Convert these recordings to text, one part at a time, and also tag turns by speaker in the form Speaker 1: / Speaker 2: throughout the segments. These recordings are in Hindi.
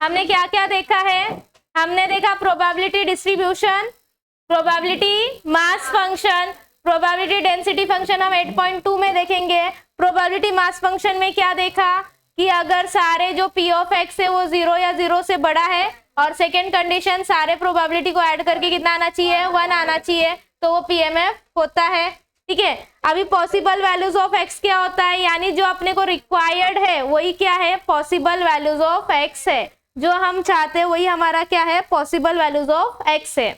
Speaker 1: हमने क्या क्या देखा है? हमने देखा probability distribution, probability mass function, probability density function हम 8.2 में देखेंगे। प्रोबेबिलिटी मास फंक्शन में क्या देखा कि अगर सारे जो p ऑफ x है वो 0 या 0 से बड़ा है, और सेकेंड कंडीशन सारे प्रोबेबिलिटी को ऐड करके कितना आना चाहिए? 1 आना चाहिए, तो वो PMF होता है। ठीक है, अभी पॉसिबल वैल्यूज ऑफ x क्या होता है, यानी जो अपने को रिक्वायर्ड है वही क्या है? पॉसिबल वैल्यूज ऑफ x है। जो हम चाहते हैं वही हमारा क्या है? पॉसिबल वैल्यूज ऑफ x है।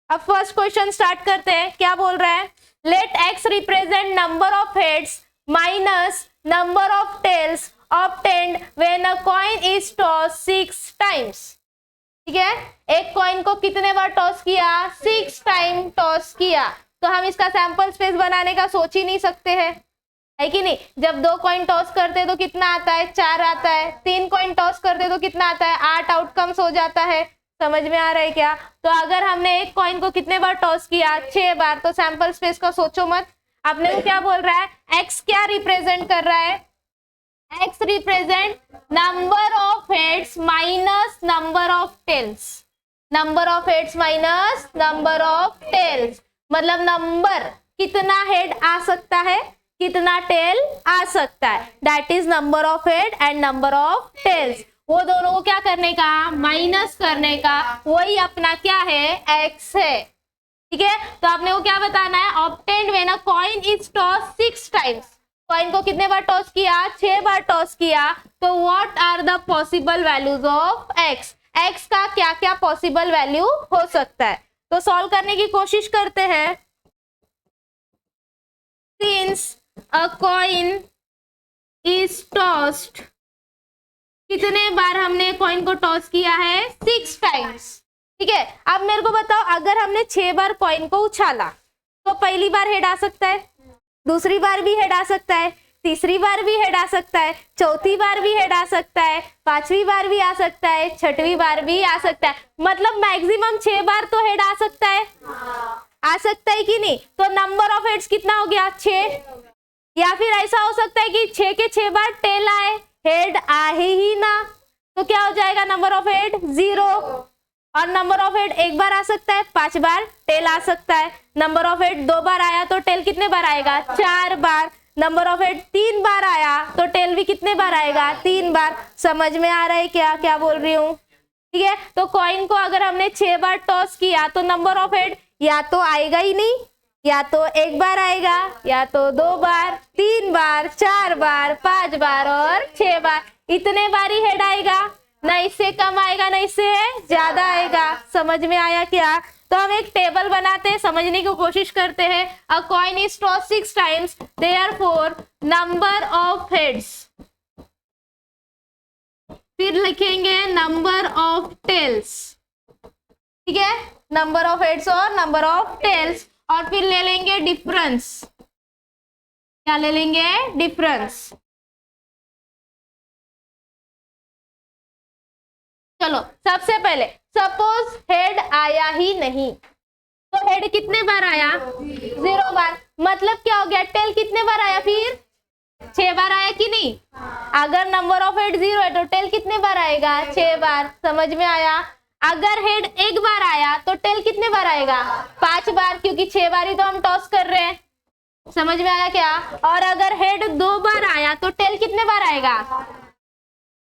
Speaker 1: अब फर्स्ट क्वेश्चन स्टार्ट करते हैं। क्या बोल रहा है? Let x represent number of heads minus number of tails obtained when a coin is toss 6 times. ठीक है, एक कॉइन को कितने बार टॉस किया? 6 टाइम टॉस किया। तो हम इसका सैंपल स्पेस बनाने का सोच ही नहीं सकते हैं, है कि नहीं? जब 2 कॉइन टॉस करते तो कितना आता है? 4 आता है। 3 कॉइन टॉस करते तो कितना आता है? 8 आउटकम्स हो जाता है। समझ में आ रहा है क्या? तो अगर हमने एक कॉइन को कितने बार टॉस किया? 6 बार, तो सैंपल स्पेस का सोचो मत। अपने को क्या बोल रहा है? एक्स क्या रिप्रेजेंट कर रहा है? X represent number of heads minus number of tails. Number of heads minus number of tails मतलब नंबर कितना हेड आ सकता है, कितना टेल आ सकता है, that is number of head and number of tails. वो दोनों को क्या करने का? माइनस करने का। वही अपना क्या है? एक्स है। ठीक है, तो आपने को क्या बताना है? Obtained when a coin is toss 6 times. Coin को कितने बार टॉस किया? 6 बार टॉस किया। तो what are the possible values of X? X का क्या क्या पॉसिबल वैल्यू हो सकता है? तो सॉल्व करने की कोशिश करते हैं। Since a coin is tossed, कितने बार हमने कॉइन को टॉस किया है? 6 टाइम्स। ठीक है, अब मेरे को बताओ, अगर हमने 6 बार कॉइन को उछाला तो पहली बार हेड आ सकता है, दूसरी बार भी हेड आ सकता है, तीसरी बार भी हेड आ सकता है, चौथी बार भी हेड आ सकता है, पांचवी बार भी आ सकता है, छठवीं बार भी आ सकता है। मतलब मैक्सिमम 6 बार तो हेड आ सकता है। आ सकता है कि नहीं? तो नंबर ऑफ हेड्स कितना हो गया? 6। या फिर ऐसा हो सकता है कि 6 के 6 बार टेल आए, हेड आए ही ना, तो क्या हो जाएगा? Number of head 0। और नंबर ऑफ हेड एक बार आ सकता है, 5 बार टेल आ सकता है। नंबर ऑफ हेड 2 बार आया तो टेल कितने बार आएगा? 4 बार। नंबर ऑफ हेड 3 बार आया तो टेल भी कितने बार आएगा? 3 बार। समझ में आ रहा है क्या क्या बोल रही हूँ? ठीक है, तो कॉइन को अगर हमने 6 बार टॉस किया तो नंबर ऑफ हेड या तो आएगा ही नहीं, या तो एक बार आएगा, या तो 2 बार, 3 बार, 4 बार, 5 बार और 6 बार। इतने बार ही हेड आएगा, ना इससे कम आएगा ना इससे ज्यादा आएगा। समझ में आया क्या? तो हम एक टेबल बनाते हैं, समझने की कोशिश करते हैं। अ coin is toss 6 times, therefore number of heads, फिर लिखेंगे नंबर ऑफ टेल्स। ठीक है, नंबर ऑफ हेड्स और नंबर ऑफ टेल्स, और फिर ले लेंगे डिफरेंस। क्या ले लेंगे? डिफरेंस। चलो, सबसे पहले सपोज हेड आया ही नहीं, तो हेड कितने बार आया? 0 बार। मतलब क्या हो गया? टेल कितने बार आया? फिर 6 बार आया कि नहीं? अगर नंबर ऑफ हेड 0 है तो टेल कितने बार आएगा? 6 बार। समझ में आया? अगर हेड एक बार आया तो टेल कितने बार आएगा? 5 बार, क्योंकि 6 बार ही तो हम टॉस कर रहे हैं। समझ में आया क्या? और अगर हेड 2 बार आया तो टेल कितने बार आएगा?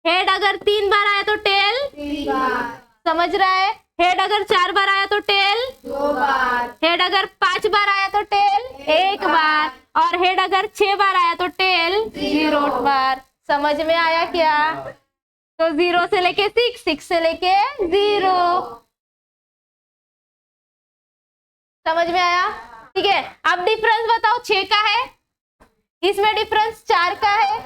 Speaker 1: हेड अगर 3 बार आया तो टेल 3 बार। समझ रहा है? हेड अगर 4 बार आया तो टेल 2 बार। हेड अगर 5 बार आया तो टेल 1 बार, और हेड अगर 6 बार आया तो टेल 0 बार। समझ में आया क्या? तो 0 से लेके 6, 6 से लेके 0। समझ में आया? ठीक है, अब डिफरेंस बताओ। 6 का है, इसमें डिफरेंस 4 का है,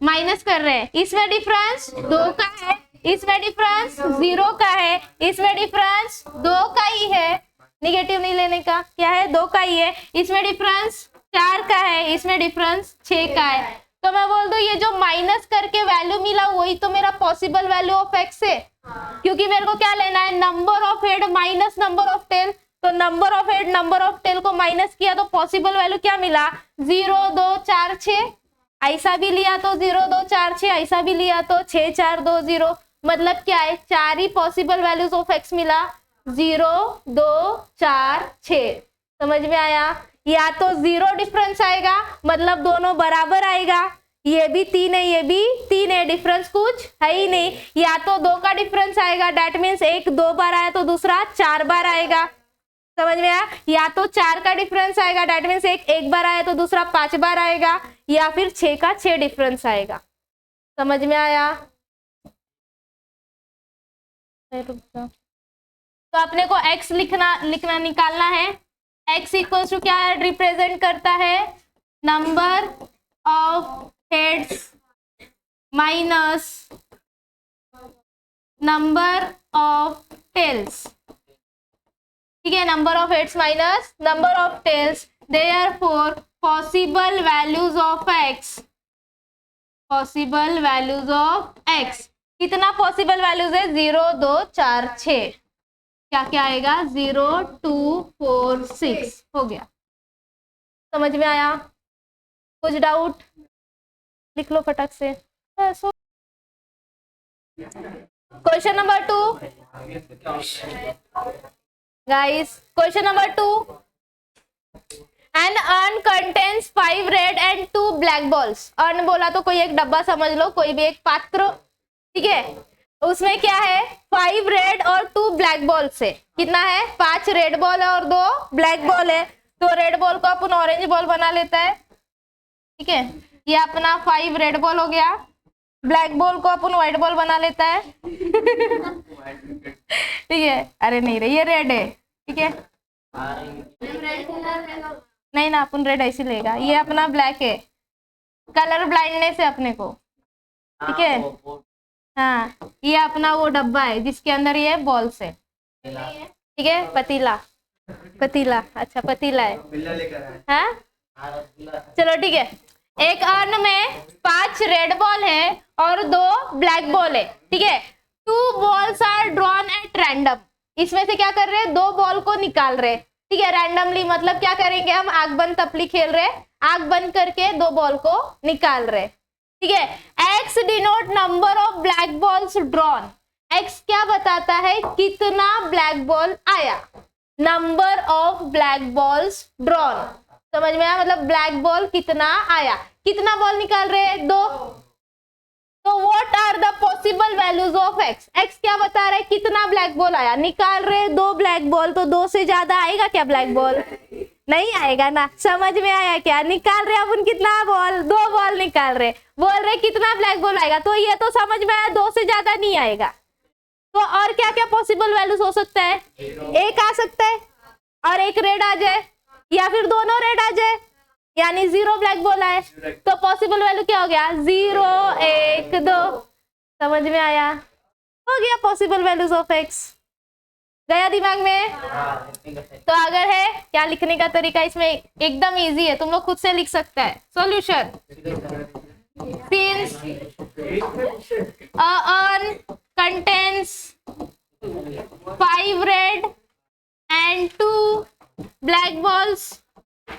Speaker 1: माइनस कर रहे हैं। इसमें डिफरेंस 2 का है, इसमें डिफरेंस 0 का है, इसमें डिफरेंस 2 का ही है, निगेटिव नहीं लेने का। क्या है? 2 का ही है। इसमें डिफरेंस 4 का है, इसमें डिफरेंस 6 का है। तो मैं बोल दूं ये जो माइनस करके वैल्यू मिला वही तो मेरा पॉसिबल वैल्यू ऑफ एक्स है, क्योंकि मेरे को क्या लेना है? Number of head minus number of tail. तो number of head number of tail को माइनस किया तो पॉसिबल वैल्यू क्या मिला? 0 2 4 6। ऐसा भी लिया तो 0 2 4 6, ऐसा भी लिया तो 6 4 2 0। मतलब क्या है, 4 ही पॉसिबल वैल्यूज ऑफ एक्स मिला, 0 2 4 6। समझ में आया? या तो 0 डिफरेंस आएगा मतलब दोनों बराबर आएगा, ये भी 3 है ये भी 3 है, डिफरेंस कुछ है ही नहीं। या तो 2 का डिफरेंस आएगा, डेट मीन्स एक 2 बार आया तो दूसरा 4 बार आएगा। समझ में आया? या तो 4 का डिफरेंस आएगा, डेट मीन्स एक बार आया तो दूसरा 5 बार आएगा, या फिर 6 का 6 डिफरेंस आएगा। समझ में आया? तो अपने को x लिखना निकालना है। x इक्वल टू क्या रिप्रेजेंट करता है, number of heads minus number of tails. ठीक है, number of heads minus number of tails, therefore possible values of x, possible values of x। कितना पॉसिबल वैल्यूज है, 0 2 4 6। क्या क्या आएगा, 0 2 4 6 हो गया। समझ में आया? कुछ डाउट? लिख लो फटाक से। Question number 2 guys, question number 2, an urn contains 5 red and 2 black balls. Urn बोला तो कोई एक डब्बा समझ लो, कोई भी एक पात्र। ठीक है, उसमें क्या है, 5 रेड और 2 ब्लैक बॉल से कितना है, 5 रेड बॉल है और 2 ब्लैक बॉल है। तो रेड बॉल को अपन ऑरेंज बॉल बना लेता है। ठीक है, ये अपना 5 रेड बॉल हो गया, ब्लैक बॉल को अपन व्हाइट बॉल बना लेता है। ठीक है, अरे नहीं रे, ये रेड है। ठीक है, नहीं ना, अपन रेड ऐसे लेगा। ये अपना ब्लैक है, कलर ब्लाइंडनेस है अपने को। ठीक है, हाँ, ये अपना वो डब्बा है जिसके अंदर ये बॉल्स है। ठीक है, पतीला, पतीला, अच्छा पतीला है। हाँ चलो ठीक है, एक अर्न में 5 रेड बॉल है और 2 ब्लैक बॉल है। ठीक है, 2 balls are drawn at random. इसमें से क्या कर रहे हैं, 2 बॉल को निकाल रहे। ठीक है, रैंडमली मतलब क्या करेंगे हम, आग बंद तपली खेल रहे, आग बंद करके 2 बॉल को निकाल रहे। ठीक है, x denote number of black balls drawn. X क्या बताता है, कितना ब्लैक बॉल आया, number of black balls drawn. समझ में आया, मतलब ब्लैक बॉल कितना आया, कितना बॉल निकाल रहे हैं, 2। तो what are the possible values of X. X क्या बता रहे, कितना ब्लैक बॉल आया, निकाल रहे 2 ब्लैक बॉल, तो 2 से ज्यादा आएगा क्या ब्लैक बॉल, नहीं आएगा ना। समझ में आया क्या, निकाल रहे अपन कितना बॉल, 2 बॉल निकाल रहे, बोल रहे कितना ब्लैक बॉल आएगा, तो ये तो समझ में आया 2 से ज्यादा नहीं आएगा। तो और क्या क्या पॉसिबल वैल्यूज हो सकता है, एक आ सकता है और एक रेड आ जाए, या फिर दोनों रेड आ जाए, यानी 0 ब्लैक बॉल आए। तो पॉसिबल वैल्यू क्या हो गया, 0 1 2। समझ में आया, हो गया पॉसिबल वैल्यूज ऑफ एक्स। गया दिमाग में? तो अगर है क्या लिखने का तरीका, इसमें एकदम इजी है, तुम लोग खुद से लिख सकता है। Solution, since a urn contains 5 red and 2 black balls.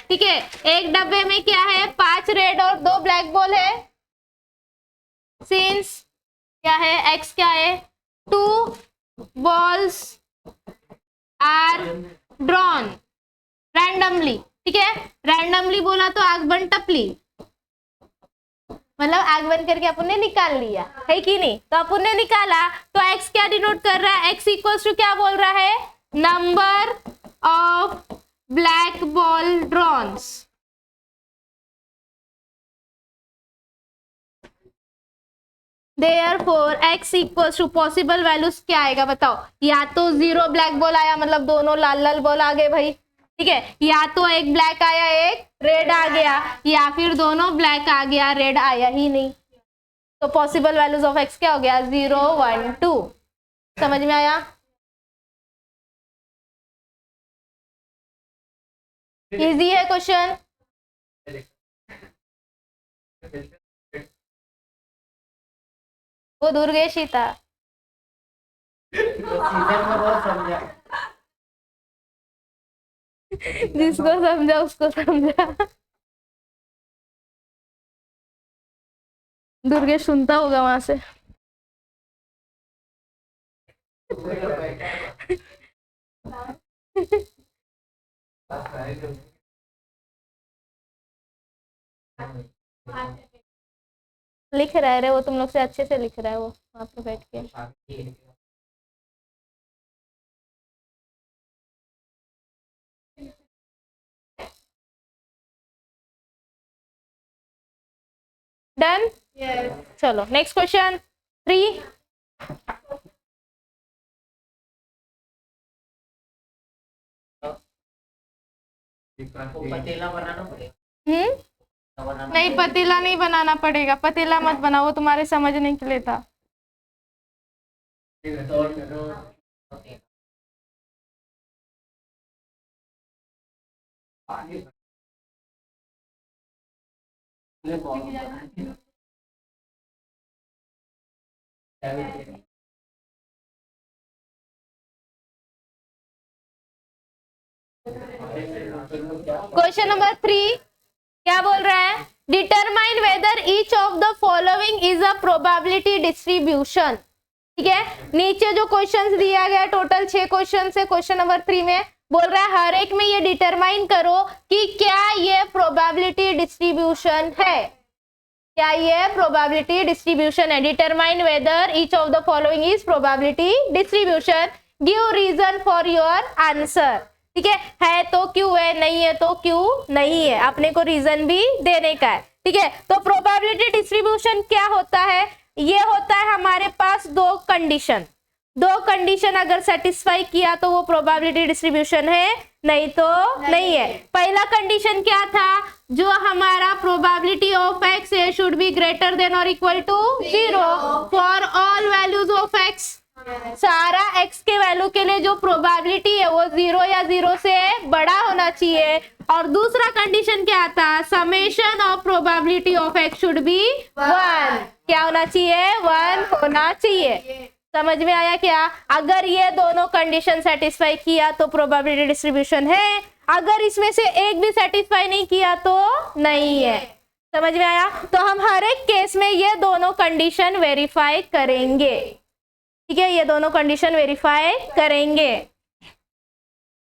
Speaker 1: ठीक है, एक डब्बे में क्या है, 5 रेड और 2 ब्लैक बॉल है। सिंस क्या है, एक्स क्या है, 2 बॉल्स आर ड्रॉन रैंडमली। ठीक है, रैंडमली बोला तो आग बन टपली, मतलब आग बंद करके अपन ने निकाल लिया है कि नहीं। तो अपन ने निकाला तो x क्या डिनोट कर रहा है, x इक्वल्स टू क्या बोल रहा है, number of black ball drawns. Therefore x equals to possible values क्या आएगा बताओ, या तो 0 ब्लैक बॉल आया, मतलब दोनों लाल लाल बॉल आ गए भाई। ठीक है, या तो एक ब्लैक आया एक रेड आ गया, या फिर दोनों ब्लैक आ गया रेड आया ही नहीं। तो पॉसिबल वैल्यूज ऑफ एक्स क्या हो गया, 0 1 2। समझ में आया? इजी है क्वेश्चन। वो दुर्गेश ही था। जिसको समझा उसको समझा। दुर्गेश सुनता होगा वहां से। लिख रहे रे वो, तुम लोग से अच्छे से लिख रहा है वो वहां पे बैठ के। डन। चलो नेक्स्ट क्वेश्चन 3।
Speaker 2: पतीला बनाना पड़ेगा।
Speaker 1: नहीं, पतीला नहीं बनाना पड़ेगा, पतीला मत बनाओ, वो तुम्हारे समझने के लिए था। क्वेश्चन नंबर 3 क्या बोल रहा है? Determine whether each of the following is a probability distribution. ठीक है, नीचे जो क्वेश्चंस दिया गया टोटल 6 क्वेश्चन है, क्वेश्चन नंबर 3 में बोल रहा है हर एक में ये डिटरमाइन करो कि क्या ये प्रोबेबिलिटी डिस्ट्रीब्यूशन है, क्या ये प्रोबेबिलिटी डिस्ट्रीब्यूशन है। Determine whether each of the following is probability distribution, give reason for your answer. ठीक है तो क्यों है, नहीं है तो क्यों नहीं है, अपने को रीजन भी देने का है। ठीक है, तो प्रोबेबिलिटी डिस्ट्रीब्यूशन क्या होता है? ये होता है हमारे पास दो कंडीशन अगर सेटिस्फाई किया तो वो प्रोबेबिलिटी डिस्ट्रीब्यूशन है, नहीं तो नहीं है। पहला कंडीशन क्या था? जो हमारा probability of x a should be greater than और equal to 0 for all values of x. सारा x के वैल्यू के लिए जो प्रोबेबिलिटी है वो 0 या 0 से बड़ा होना चाहिए। और दूसरा कंडीशन क्या था? Summation of probability of x should be 1। क्या होना चाहिए? 1 होना चाहिए। समझ में आया क्या? अगर ये दोनों कंडीशन सेटिस्फाई किया तो प्रोबेबिलिटी डिस्ट्रीब्यूशन है, अगर इसमें से एक भी सेटिस्फाई नहीं किया तो नहीं है। समझ में आया? तो हम हर एक केस में ये दोनों कंडीशन वेरीफाई करेंगे। ठीक है, ये दोनों कंडीशन वेरीफाई करेंगे।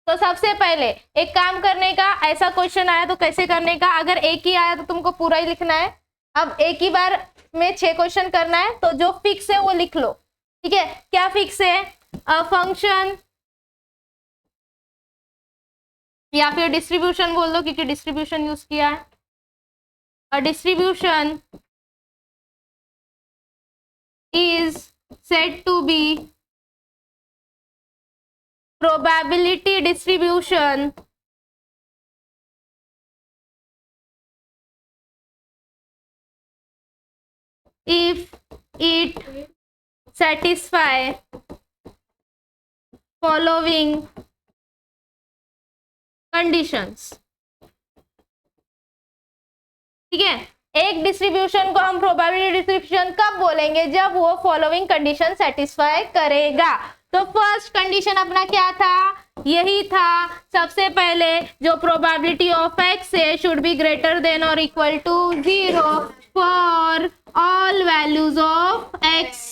Speaker 1: तो सबसे पहले एक काम करने का, ऐसा क्वेश्चन आया तो कैसे करने का? अगर एक ही आया तो तुमको पूरा ही लिखना है। अब एक ही बार में 6 क्वेश्चन करना है, तो जो फिक्स है वो लिख लो। ठीक है, क्या फिक्स है? अ फंक्शन या फिर डिस्ट्रीब्यूशन बोल दो क्योंकि डिस्ट्रीब्यूशन यूज किया है। A distribution is said to be probability distribution if it satisfy following conditions। ठीक है, एक डिस्ट्रीब्यूशन को हम प्रोबेबिलिटी डिस्ट्रीब्यूशन कब बोलेंगे? जब वो फॉलोइंग कंडीशन सेटिस्फाई करेगा। तो फर्स्ट कंडीशन अपना क्या था? यही था सबसे पहले, जो प्रोबेबिलिटी ऑफ एक्स है शुड बी ग्रेटर देन और equal to 0 for all values of X.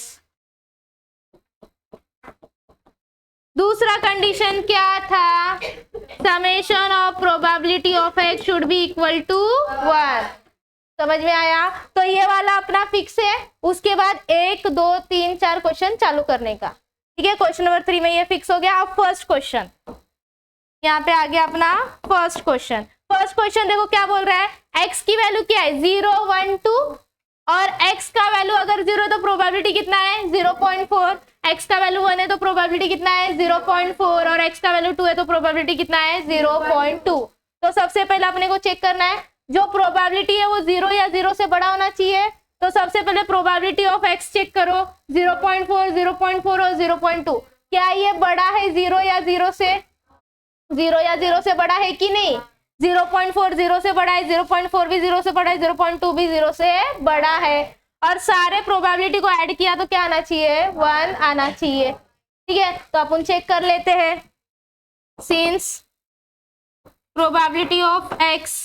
Speaker 1: दूसरा कंडीशन क्या था? Summation of probability of X should be equal to 1। समझ में आया? तो ये वाला अपना फिक्स है। उसके बाद 1 2 3 4 क्वेश्चन चालू करने का। ठीक है, क्वेश्चन नंबर 3 में ये फिक्स हो गया। अब फर्स्ट क्वेश्चन यहाँ पे आ गया अपना फर्स्ट क्वेश्चन। फर्स्ट क्वेश्चन देखो क्या बोल रहा है? x की वैल्यू क्या है? 0 1 2 और x का वैल्यू अगर 0 तो प्रोबेबिलिटी कितना है? 0.4। x का वैल्यू 1 है तो प्रोबेबिलिटी कितना है? 0.4 और x का वैल्यू 2 है तो प्रोबेबिलिटी कितना है? 0.2। तो सबसे पहले अपने को चेक करना है जो प्रोबेबिलिटी है वो 0 या 0 से बड़ा होना चाहिए। तो सबसे पहले प्रोबेबिलिटी ऑफ x चेक करो, 0.4 0.4 और 0.2। क्या ये बड़ा है 0 या 0 से? 0 या 0 से बड़ा है कि नहीं? 0.4 0 से बड़ा है, 0.4 भी 0 से बड़ा है, 0.2 भी 0 से बड़ा है। और सारे प्रोबेबिलिटी को ऐड किया तो क्या आना चाहिए? 1 आना चाहिए। ठीक है, तो अपन चेक कर लेते हैं। Since probability of x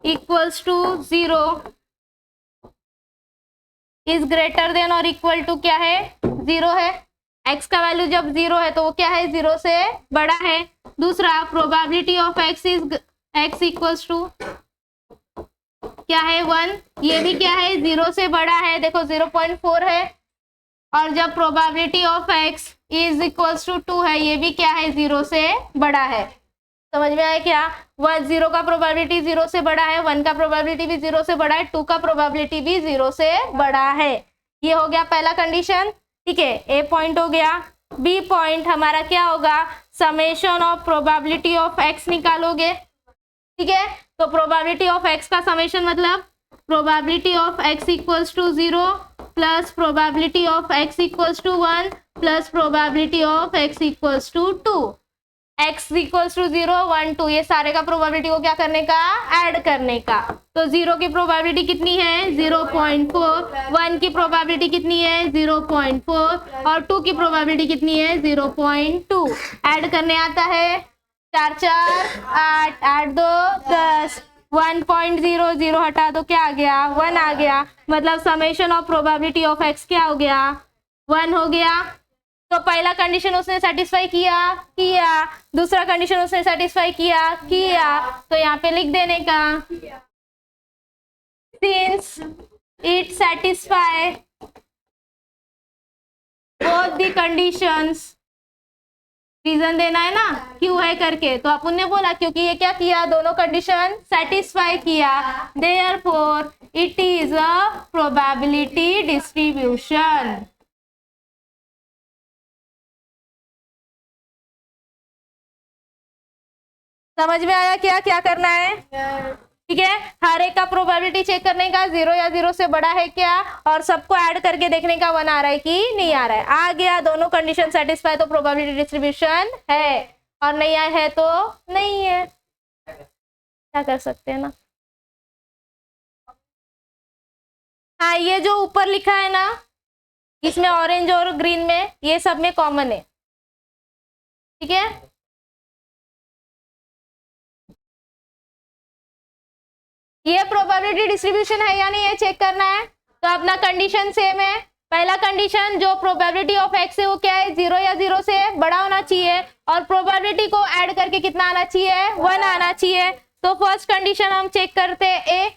Speaker 1: equals to 0 is greater than और इक्वल टू क्या है, 0 है। x का वैल्यू जब 0 है तो वो क्या है, 0 से बड़ा है। दूसरा probability of x is x equals to क्या है, 1, ये भी क्या है, 0 से बड़ा है, देखो 0.4 है। और जब probability of x is equals to 2 है, ये भी क्या है, 0 से बड़ा है। समझ में आया क्या, 0 का प्रोबेबिलिटी 0 से बड़ा है, 1 का प्रोबेबिलिटी भी 0 से बड़ा है, 2 का प्रोबेबिलिटी भी 0 से बड़ा है। ये हो गया पहला कंडीशन, ठीक है, ए पॉइंट हो गया। बी पॉइंट हमारा क्या होगा, summation of probability of x निकालोगे, ठीक है। तो प्रोबेबिलिटी ऑफ x का समेशन मतलब probability of x equals to 0 plus probability of x equals to 1 plus probability of x equals to 2। x equals to 0, 1, 2 ये सारे का प्रोबेबिलिटी को क्या करने का, ऐड करने का। तो 0 की प्रोबेबिलिटी कितनी है, 0.4, 1 की प्रोबेबिलिटी कितनी है, 0.4 और 2 की प्रोबेबिलिटी कितनी है, 0.2। ऐड करने आता है, 4 4 8, 8 2 10, 1.00 हटा दो क्या आ गया, 1 आ गया। मतलब summation of probability of x क्या हो गया, 1 हो गया। तो पहला कंडीशन उसने सेटिस्फाई किया, दूसरा कंडीशन उसने सेटिस्फाई किया, तो यहाँ पे लिख देने का since it satisfy both the conditions, reason देना है ना क्यों है करके, तो अपन ने बोला क्योंकि ये क्या किया, दोनों कंडीशन सेटिस्फाई किया, therefore it is a probability distribution. समझ में आया क्या क्या करना है, ठीक है। हर एक का प्रोबेबिलिटी चेक करने का, 0 या 0 से बड़ा है क्या, और सबको ऐड करके देखने का 1 आ रहा है कि नहीं आ रहा है। आ गया, दोनों कंडीशन सेटिस्फाई तो प्रोबेबिलिटी डिस्ट्रीब्यूशन है, और नहीं आया है तो नहीं है, क्या कर सकते हैं ना। हाँ, ये जो ऊपर लिखा है ना, इसमें ऑरेंज और ग्रीन में, ये सब में कॉमन है, ठीक है। ये प्रोबेबिलिटी डिस्ट्रीब्यूशन है या नहीं, ये चेक करना है। तो अपना कंडीशन सेम है। पहला कंडीशन जो प्रोबेबिलिटी ऑफ x है वो क्या है, 0 या 0 से बड़ा होना चाहिए, और प्रोबेबिलिटी को ऐड करके कितना आना चाहिए, 1 आना चाहिए। तो फर्स्ट कंडीशन हम चेक करते हैं ए,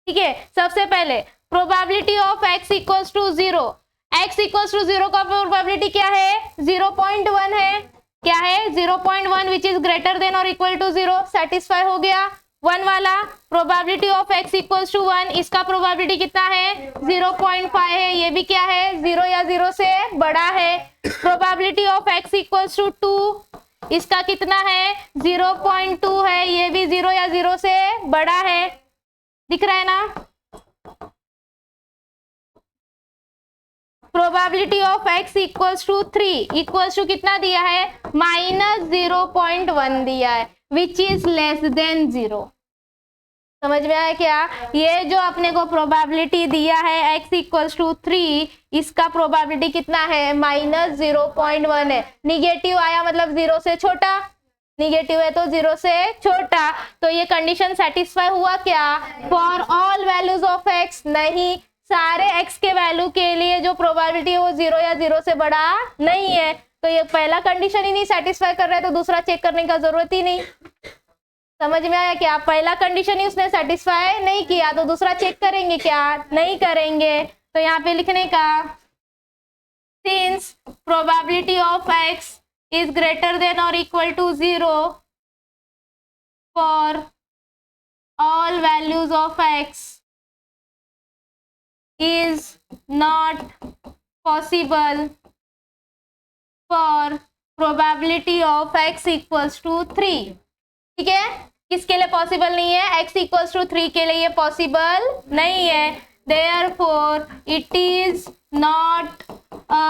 Speaker 1: ठीक है। सबसे पहले probability of x equals to 0, x equals to 0 का प्रोबेबिलिटी क्या है, 0.1 है, क्या है 0.1 विच इज ग्रेटर देन और इक्वल टू 0, सेटिस्फाई हो गया। 1 वाला probability of x equals to 1, इसका प्रोबेबिलिटी कितना है, 0.5 है, ये भी क्या है, 0 या 0 से बड़ा है। Probability of x equals to 2, इसका कितना है, 0.2 है, ये भी 0 या 0 से बड़ा है, दिख रहा है ना। Probability of x equals to 3, equals to कितना दिया है, -0.1 दिया है, विच इज लेस देन 0। समझ में आया क्या, ये जो अपने को प्रोबेबिलिटी दिया है x इक्वल्स टू 3, इसका प्रोबेबिलिटी कितना है, -0.1 है। निगेटिव आया मतलब 0 से छोटा, निगेटिव है तो 0 से छोटा, तो ये कंडीशन सेटिस्फाई हुआ क्या, for all values of x, नहीं, सारे x के वैल्यू के लिए जो प्रोबेबिलिटी है वो 0 या 0 से बड़ा नहीं है। तो ये पहला कंडीशन ही नहीं सेटिस्फाई कर रहा है, तो दूसरा चेक करने का जरूरत ही नहीं। समझ में आया क्या, पहला कंडीशन ही उसने सेटिस्फाई नहीं किया, तो दूसरा चेक करेंगे क्या, नहीं करेंगे। तो यहाँ पे लिखने का since probability of x is greater than और equal to 0 for all values of x is not possible for probability of x equals to 3, ठीक है। किसके लिए पॉसिबल नहीं है, x equals to 3 के लिए ये पॉसिबल नहीं है, therefore it is not a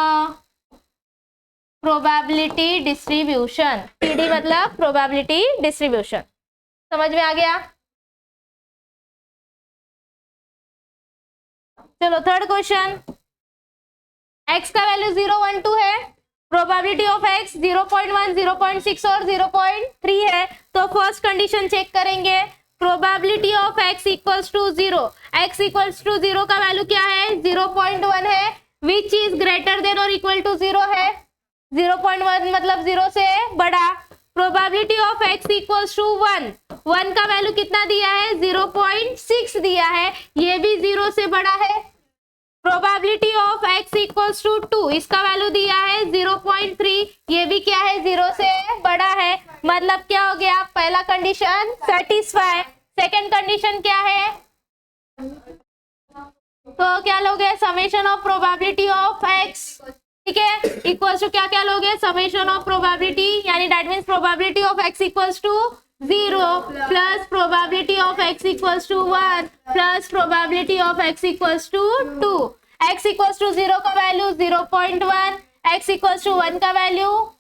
Speaker 1: probability distribution। PD मतलब probability distribution, समझ में आ गया। चलो थर्ड क्वेश्चन, x का वैल्यू 0 1 2 है, प्रोबेबिलिटी ऑफ x 0.1 0.6 और 0.3 है। तो फर्स्ट कंडीशन चेक करेंगे, probability of x equals to 0, x equals to 0 का वैल्यू क्या है 0.1 है, विच इज ग्रेटर देन और इक्वल टू 0 है, 0.1 मतलब 0 से बड़ा। प्रोबेबिलिटी ऑफ x इक्वल्स टू 1, 1 का वैल्यू कितना दिया है 0.6 दिया है, ये भी 0 से बड़ा है। Probability of x equals to 2, इसका वैल्यू दिया है 0.3, ये भी क्या है 0 से बड़ा है। मतलब क्या हो गया, पहला कंडीशन सेटिस्फाई। सेकंड कंडीशन क्या है, तो क्या लोगे summation of probability of x, ठीक है, इक्वल्स टू क्या क्या लोगे समेशन ऑफ प्रोबेबिलिटी, यानी that means probability of x equals to 0 plus probability of x equals to 1 plus probability of x equals to 2। x equals to 0 का वैल्यू 0.1, x इक्वल्स टू 1 का वैल्यू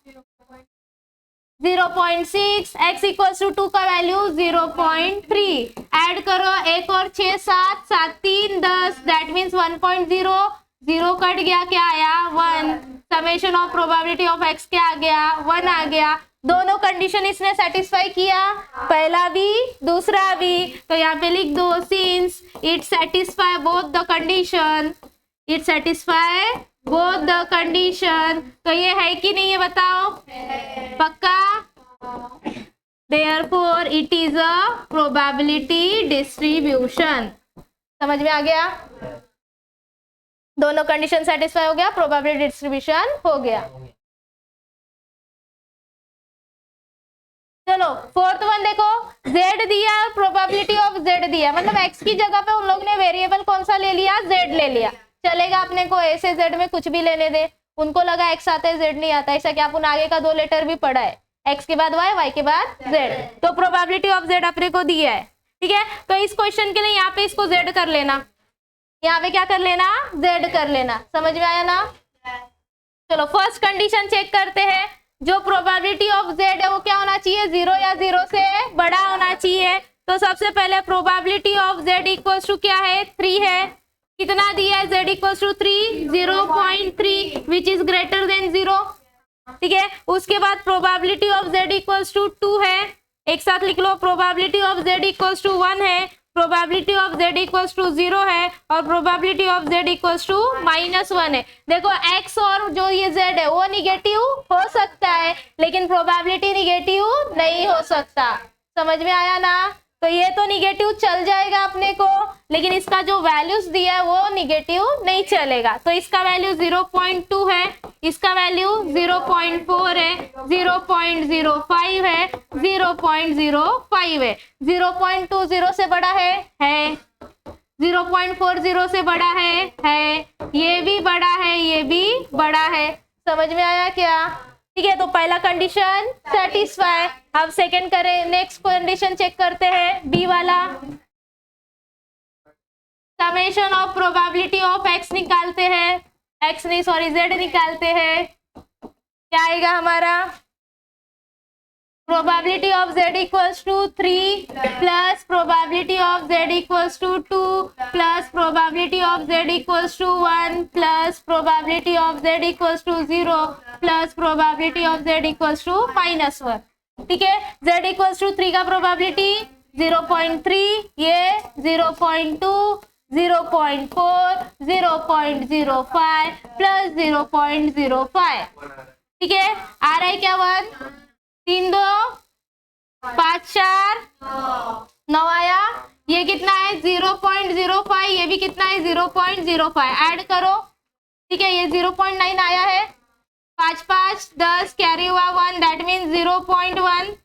Speaker 1: 0.6, x इक्वल्स टू 2 का वैल्यू 0.3। ऐड करो 1 और 6 7, 7 3 10, दैट मीन्स 1.0, 0 कट गया, क्या आया 1। Summation of probability of x क्या आ गया 1 आ गया। दोनों कंडीशन इसने सेटिस्फाई किया, पहला भी दूसरा भी, तो यहाँ पे लिख दो since it satisfy both the condition, it satisfy both the condition. तो ये है कि नहीं ये बताओ, पक्का। Therefore it is a probability distribution. समझ में आ गया, दोनों कंडीशन सेटिस्फाई हो गया, प्रोबेबिलिटी डिस्ट्रीब्यूशन हो गया। चलो फोर्थ वन देखो, z दिया, प्रोबेबिलिटी ऑफ z दिया, मतलब x की जगह पे उन लोग ने वेरिएबल कौन सा ले लिया z ले लिया। चलेगा अपने को a से z में कुछ भी लेने दे, उनको लगा x आता है z नहीं आता, ऐसा क्या अपन आगे का 2 लेटर भी पढ़ा है, x के बाद y, y के बाद z, तो प्रोबेबिलिटी ऑफ z अपने को दिया है, ठीक है। तो इस क्वेश्चन के लिए यहाँ पे इसको z कर लेना, यहाँ पे क्या कर लेना z कर लेना, समझ में आया ना। चलो फर्स्ट कंडीशन चेक करते हैं, जो प्रोबेबिलिटी ऑफ z है वो क्या होना चाहिए 0 या 0 से बड़ा होना चाहिए। तो सबसे पहले probability of z equals to क्या है 3 है, कितना दिया है z equals to 3, 0.3 which is greater than 0, ठीक है। उसके बाद probability of z equals to 2 है, एक साथ लिख लो, probability of z equals to 1 है, probability of z equals to 0 है, और probability of z equals to -1 है। देखो x और जो ये z है वो निगेटिव हो सकता है, लेकिन प्रोबेबिलिटी निगेटिव नहीं हो सकता, समझ में आया ना। तो ये तो निगेटिव चल जाएगा अपने को, लेकिन इसका जो वैल्यूज दिया है वो निगेटिव नहीं चलेगा। तो इसका वैल्यू 0.2 है, इसका वैल्यू 0.4 है, 0.05 है, 0.05 है, 0.2 0 से बड़ा है 0.4 0 से बड़ा है, ये भी बड़ा है, ये भी बड़ा है, समझ में आया क्या, ठीक है। तो पहला कंडीशन सेटिस्फाई। अब सेकंड करें, नेक्स्ट कंडीशन चेक करते हैं बी वाला, summation of probability of x निकालते हैं, x नहीं सॉरी z निकालते हैं, क्या आएगा हमारा probability of z equals to 3 plus probability of z equals to 2 plus probability of z equals to 1 plus probability of z equals to 0 plus probability of z equals to -1, ठीक है। z इक्वल्स टू 3 का प्रोबेबिलिटी 0.3, ये 0.2, 0.4, 0.05 प्लस 0.05, ठीक है। आ रहा है क्या 1, 3 2 5 4 9 आया, ये कितना है 0.05, ये भी कितना है 0.05, ऐड करो, ठीक है, ये 0.9 आया है, 5 5 10 कैरी हुआ 1, दैट मीन्स 0.1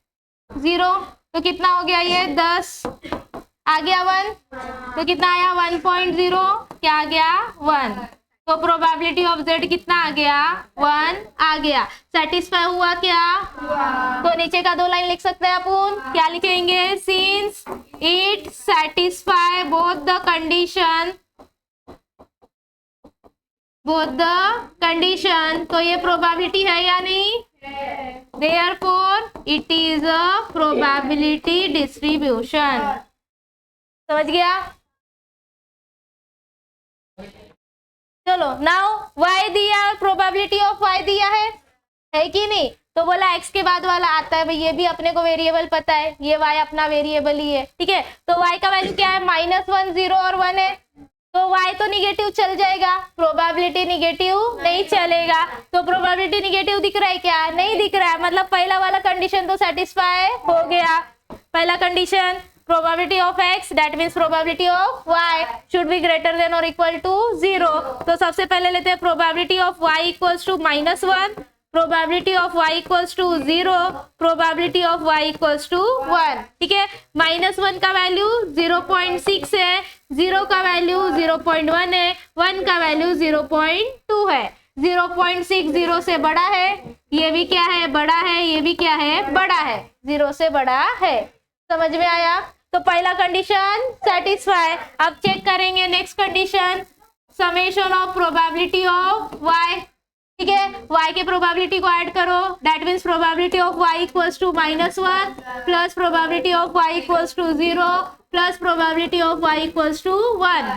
Speaker 1: 0, तो कितना हो गया ये 10, आ गया 1, तो कितना आया 1.0, क्या आ गया 1, तो प्रोबेबिलिटी ऑफ z कितना आ गया 1 आ गया। सेटिस्फाई हुआ क्या, तो नीचे का 2 लाइन लिख सकते हैं अपन, क्या लिखेंगे, since it satisfy both the condition, तो ये प्रोबेबिलिटी है या नहीं, therefore it is a probability distribution, समझ गया। चलो नाउ y दिया, प्रोबेबिलिटी ऑफ y दिया है कि नहीं, तो बोला x के बाद वाला आता है भाई, ये भी अपने को वेरिएबल पता है, ये y अपना वेरिएबल ही है, ठीक है। तो y का वैल्यू क्या है, -1 0 और 1 है, तो y तो निगेटिव चल जाएगा, प्रोबेबिलिटी निगेटिव नहीं चलेगा। तो प्रोबेबिलिटी निगेटिव दिख रहा है क्या, नहीं दिख रहा है, मतलब पहला वाला कंडीशन तो सेटिस्फाई हो गया। पहला condition probability of x that means probability of y should be greater than or equal to 0। तो सबसे पहले लेते हैं probability of y equals to -1, probability of y equals to 0, probability of y equals to 1, ठीक है। -1 का वैल्यू 0.6 है, 0 का वैल्यू 0.1 है, 1 का वैल्यू 0.2 है। 0.6 0 से बड़ा है, ये भी क्या है, बड़ा है, ये भी क्या है, बड़ा है, 0 से बड़ा है। समझ में आया? तो पहला कंडीशन सेटिस्फाई। अब चेक करेंगे next condition, summation of probability of y, ठीक है। y के प्रोबेबिलिटी को ऐड करो, that means probability of y equals to -1 plus probability of y equals to 0 plus probability of y equals to 1।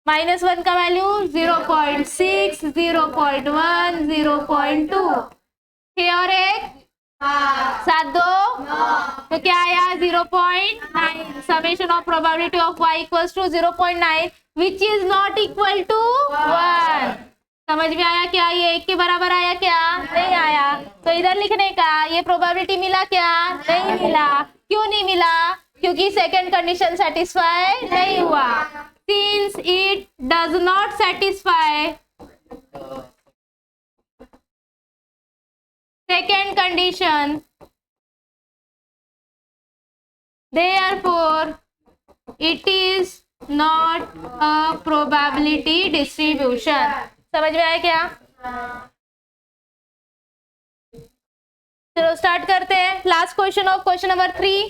Speaker 1: -1 का वैल्यू 0.6, 0.1, 0.2, 6 और 1 7 2, तो क्या आया 0.9। Summation of probability of y equals to 0.9 which is not equal to 1। समझ में आया क्या, ये 1 के बराबर आया क्या, नहीं आया। तो इधर लिखने का ये प्रोबेबिलिटी मिला क्या, नहीं मिला। क्यों नहीं मिला, क्योंकि सेकंड कंडीशन सेटिस्फाई नहीं हुआ। Since it does not satisfy second condition, therefore it is not a probability distribution। समझ में आया क्या? चलो स्टार्ट करते हैं। Last question of question number 3।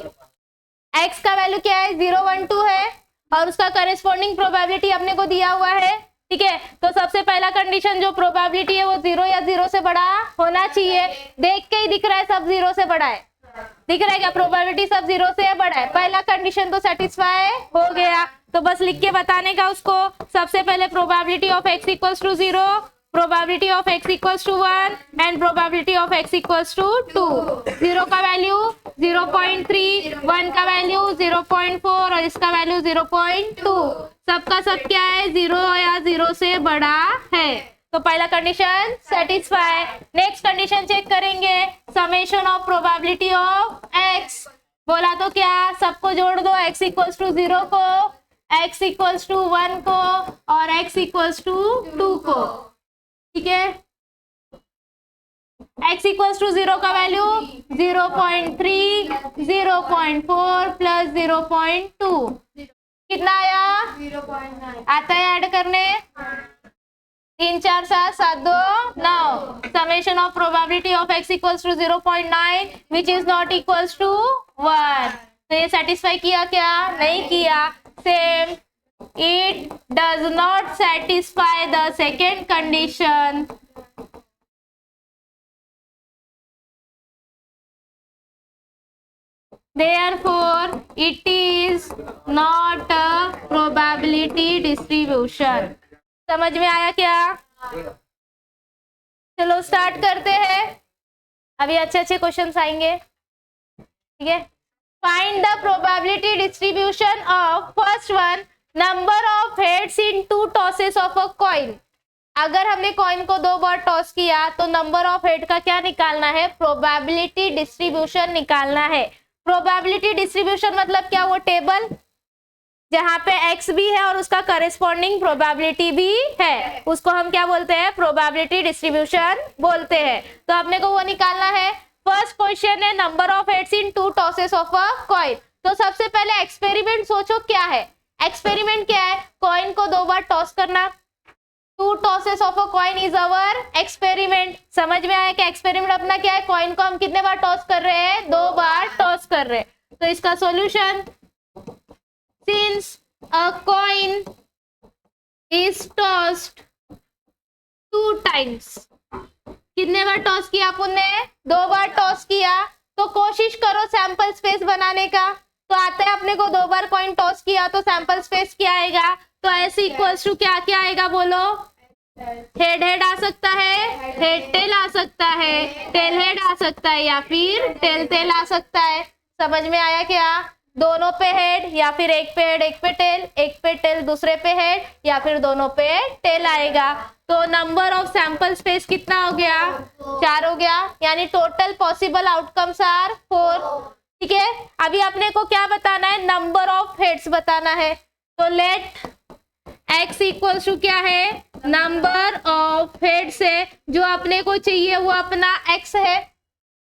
Speaker 1: x का वैल्यू क्या है, 0 1 2 है और उसका करेस्पॉन्डिंग प्रोबेबिलिटी अपने को दिया हुआ है, ठीक है। तो सबसे पहला कंडीशन जो प्रोबेबिलिटी है वो 0 या 0 से बड़ा होना चाहिए। देख के ही दिख रहा है सब 0 से बड़ा है, दिख रहा है क्या, प्रोबेबिलिटी सब 0 से बड़ा है। पहला कंडीशन तो सेटिस्फाई हो गया, तो बस लिख के बताने का उसको। सबसे पहले probability of x equals to 0, probability of x equals to 1 and probability of x equals to 2। 0 का वैल्यू 0.3, 1 का वैल्यू 0.4 और इसका वैल्यू 0.2। सबका सब क्या है, 0 या 0 से बड़ा है। तो पहला condition satisfy. Next condition check करेंगे, summation of probability of x। बोला तो क्या, सबको जोड़ दो, x इक्वल्स टू 0 को, x इक्वल्स टू 1 को और x इक्वल्स टू 2 को, ठीक है। x इक्वल्स टू 0 का वैल्यू 0.3, 0.4 प्लस 0.2 कितना आया, 0.9 आता है ऐड करने। 3 4 7 7 2 9। Summation of probability of x equals to 0.9 which is not equals to 1। तो ये सेटिस्फाई किया क्या, नहीं किया। Same, it does not satisfy the second condition। Therefore it is not a probability distribution। समझ में आया क्या? चलो स्टार्ट करते हैं, अभी अच्छे अच्छे क्वेश्चंस आएंगे, ठीक है। Find the probability distribution of first one, number of heads in 2 tosses of a coin. अगर हमने कॉइन को 2 बार टॉस किया तो नंबर ऑफ हेड का क्या निकालना है, प्रोबेबिलिटी डिस्ट्रीब्यूशन निकालना है। प्रोबेबिलिटी डिस्ट्रीब्यूशन मतलब क्या, वो टेबल जहां पे x भी है और उसका करेस्पॉन्डिंग प्रोबेबिलिटी भी है, उसको हम क्या बोलते हैं, प्रोबेबिलिटी डिस्ट्रीब्यूशन बोलते हैं। तो अपने को वो निकालना है। फर्स्ट क्वेश्चन है number of heads in 2 tosses of a coin. तो सबसे पहले एक्सपेरिमेंट सोचो क्या है। एक्सपेरिमेंट क्या है, कॉइन को 2 बार टॉस करना। 2 tosses of a coin is our experiment. समझ में आया कि एक्सपेरिमेंट अपना क्या है, कॉइन को हम कितने बार टॉस कर रहे हैं, 2 बार टॉस कर रहे हैं। तो इसका solution, since a coin is tossed 2 times, कितने बार टॉस किया अपन ने, 2 बार टॉस किया। तो कोशिश करो सैंपल स्पेस बनाने का। तो आता है अपने को 2 बार कॉइन टॉस किया तो सैंपल स्पेस क्या आएगा, तो ऐसे इक्वल्स टू क्या क्या आएगा बोलो, हेड हेड आ सकता है, हेड टेल आ सकता है, टेल हेड आ सकता है, या फिर टेल टेल आ सकता है। समझ में आया क्या? दोनों पे हेड, या फिर एक पे हेड एक पे टेल, एक पे टेल दूसरे पे हेड, या फिर दोनों पे टेल आएगा। तो नंबर ऑफ सैंपल स्पेस कितना हो गया? 4 हो गया, यानी टोटल पॉसिबल आउटकम्स आर 4। ठीक है, अभी अपने को क्या बताना है? नंबर ऑफ हेड्स बताना है। तो लेट x इक्वल्स टू क्या है? नंबर ऑफ हेड्स है, जो अपने को चाहिए वो अपना x है।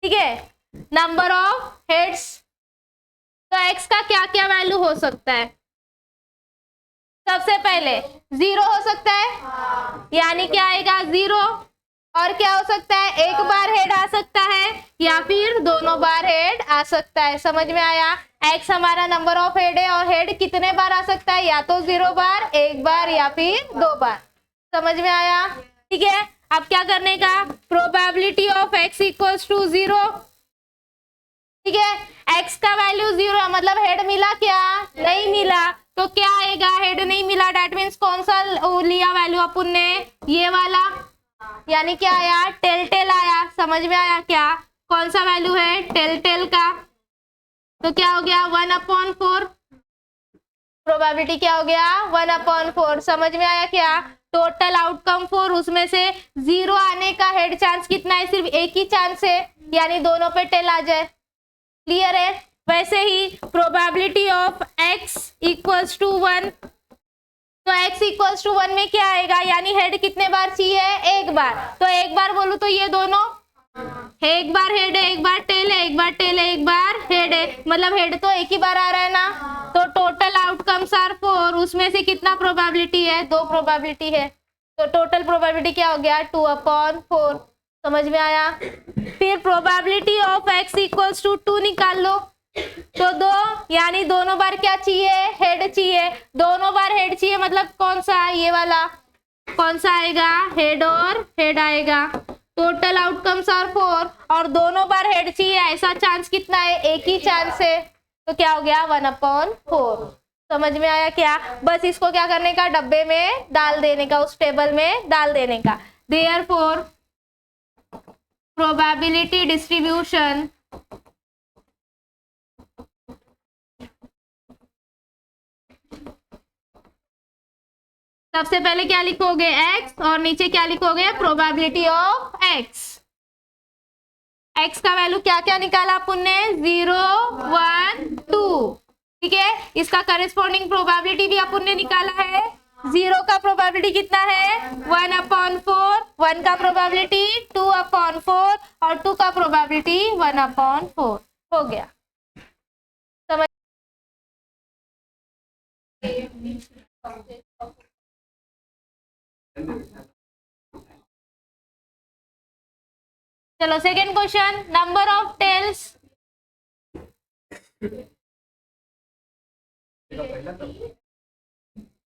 Speaker 1: ठीक है, नंबर ऑफ हेड्स। तो x का क्या क्या वैल्यू हो सकता है? सबसे पहले 0 हो सकता है, यानी क्या आएगा? 0। और क्या हो सकता है? एक बार हेड आ सकता है, या फिर दोनों बार हेड आ सकता है। समझ में आया? x हमारा नंबर ऑफ हेड है, और हेड कितने बार आ सकता है? या तो 0 बार, एक बार, या फिर 2 बार। समझ में आया? ठीक है, अब क्या करने का? Probability of x equals to 0। ठीक है, x का वैल्यू 0 है, मतलब हेड मिला क्या? नहीं मिला। तो क्या आएगा? हेड नहीं मिला, डेट मीन्स कौन सा लिया वैल्यू अपन ने? ये वाला, यानी क्या आया? टेल टेल आया। समझ में आया क्या? कौन सा वैल्यू है? टेल टेल का। तो क्या हो गया? 1/4। प्रोबेबिलिटी क्या हो गया? 1/4। समझ में आया क्या? टोटल आउटकम 4, उसमें से 0 आने का हेड चांस कितना है? सिर्फ एक ही चांस है, यानी दोनों पे टेल आ जाए। क्लियर है? वैसे ही probability of x equals to 1। तो x इक्वल्स टू 1 में क्या आएगा? यानी हेड कितने बार चाहिए? एक बार। तो एक बार बोलूं तो ये दोनों, एक बार हेड है, एक बार टेल है, एक बार टेल है, एक बार हेड है, मतलब हेड तो एक ही बार आ रहा है ना। तो टोटल आउटकम्स आर 4, उसमें से कितना प्रोबेबिलिटी है? 2 प्रोबेबिलिटी है। तो टोटल प्रोबेबिलिटी क्या हो गया? 2/4। समझ में आया? फिर probability of x equals to 2 निकाल लो। तो 2, यानी दोनों बार क्या चाहिए? हेड चाहिए। दोनों बार हेड चाहिए, मतलब कौन सा? ये वाला। कौन सा आएगा? हेड और हेड आएगा। टोटल आउटकम्स आर 4, और दोनों बार हेड चाहिए, ऐसा चांस कितना है? एक ही चांस है। तो क्या हो गया? 1/4। समझ में आया क्या? बस इसको क्या करने का? डब्बे में डाल देने का, उस टेबल में डाल देने का। देयरफॉर प्रोबेबिलिटी डिस्ट्रीब्यूशन सबसे पहले क्या लिखोगे? x, और नीचे क्या लिखोगे? Probability of x। x का वैल्यू क्या क्या निकाला अपन ने? 0, 1, 2। ठीक है, इसका करेस्पॉन्डिंग प्रोबेबिलिटी भी अपन ने निकाला है। 0 का प्रोबेबिलिटी कितना है? 1/4। 1 का प्रोबेबिलिटी 2/4, और 2 का प्रोबेबिलिटी 1/4 हो गया। समझ? चलो second question, number of tails.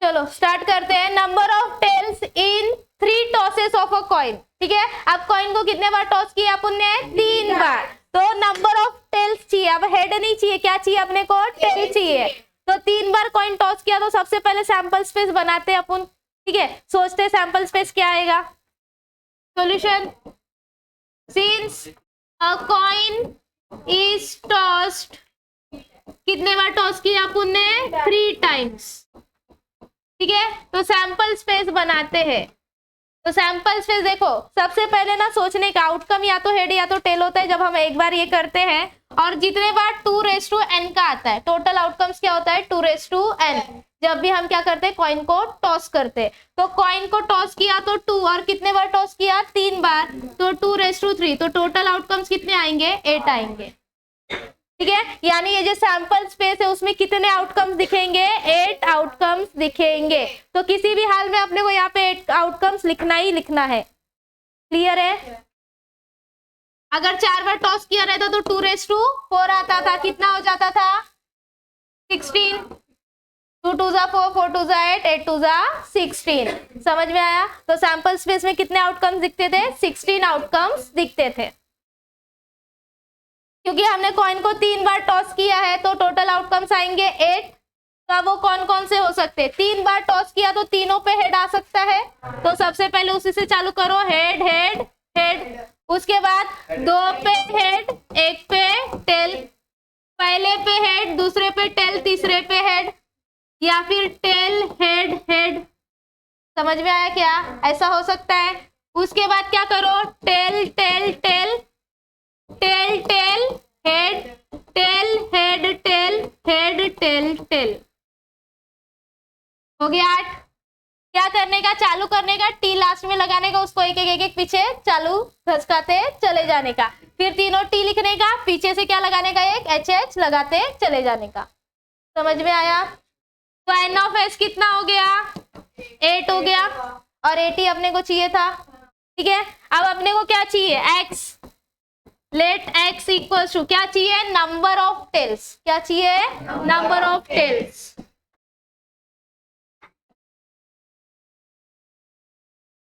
Speaker 1: चलो स्टार्ट करते हैं। Number of tails in 3 tosses of a coin. ठीक है, अब कॉइन को कितने बार टॉस किया अपन ने? 3 बार। तो नंबर ऑफ टेल्स चाहिए, अब हेड नहीं चाहिए, क्या चाहिए अपने को? टेल चाहिए। तो 3 बार कॉइन टॉस किया, तो सबसे पहले सैंपल स्पेस बनाते हैं अपन। ठीक है, सोचते हैं सैंपल स्पेस क्या आएगा। Solution, since a coin is tossed, कितने बार टॉस किया अपन ने? 3 टाइम्स। ठीक है, तो सैंपल स्पेस बनाते हैं। तो सैंपल स्पेस देखो, सबसे पहले ना सोचने का, आउटकम या तो हेड या तो टेल होता है जब हम एक बार ये करते हैं, और जितने बार 2n का आता है, टोटल आउटकम्स क्या होता है? 2n। जब भी हम क्या करते हैं? कॉइन को टॉस करते हैं। तो कॉइन को टॉस किया तो 2, और कितने बार टॉस किया? 3 बार, तो 2^3। तो टोटल आउटकम्स कितने आएंगे? 8 आएंगे। ठीक है, यानी ये जो सैंपल स्पेस है उसमें कितने आउटकम्स दिखेंगे? 8 आउटकम्स दिखेंगे। तो किसी भी हाल में अपने को यहाँ पे 8 आउटकम्स लिखना ही लिखना है। क्लियर है? अगर 4 बार टॉस किया रहता तो 2^4 आता था, कितना हो जाता था? 16। 2 2 4, 4 2 8, 8 2 16। समझ में आया? तो सैंपल स्पेस में कितने आउटकम्स दिखते थे? 16 आउटकम्स दिखते थे। क्योंकि हमने कॉइन को 3 बार टॉस किया है, तो टोटल आउटकम्स आएंगे 8। तो अब वो कौन कौन से हो सकते हैं? 3 बार टॉस किया तो तीनों पे हेड आ सकता है, तो सबसे पहले उसी से चालू करो, हेड हेड हेड। उसके बाद 2 पे हेड, 1 पे टेल, पहले पे हेड, दूसरे पे टेल, तीसरे पे हेड, या फिर टेल हेड हेड। समझ में आया क्या? ऐसा हो सकता है। उसके बाद क्या करो, tail tail tail tail tail head tail head tail head tail tail. हो गया 8। क्या करने का, चालू करने का, टी लास्ट में लगाने का, उसको एक एक एक पीछे चालू घसकाते चले जाने का, फिर तीनों टी लिखने का, पीछे से क्या लगाने का, एक एच एच लगाते चले जाने का। समझ में आया? तो एन ऑफ एस कितना हो गया, 8 हो गया, और 80 अपने को चाहिए था। ठीक है, अब अपने को क्या चाहिए, x. Let x equals to क्या चाहिए, नंबर ऑफ टेल्स। क्या चाहिए, नंबर ऑफ टेल्स।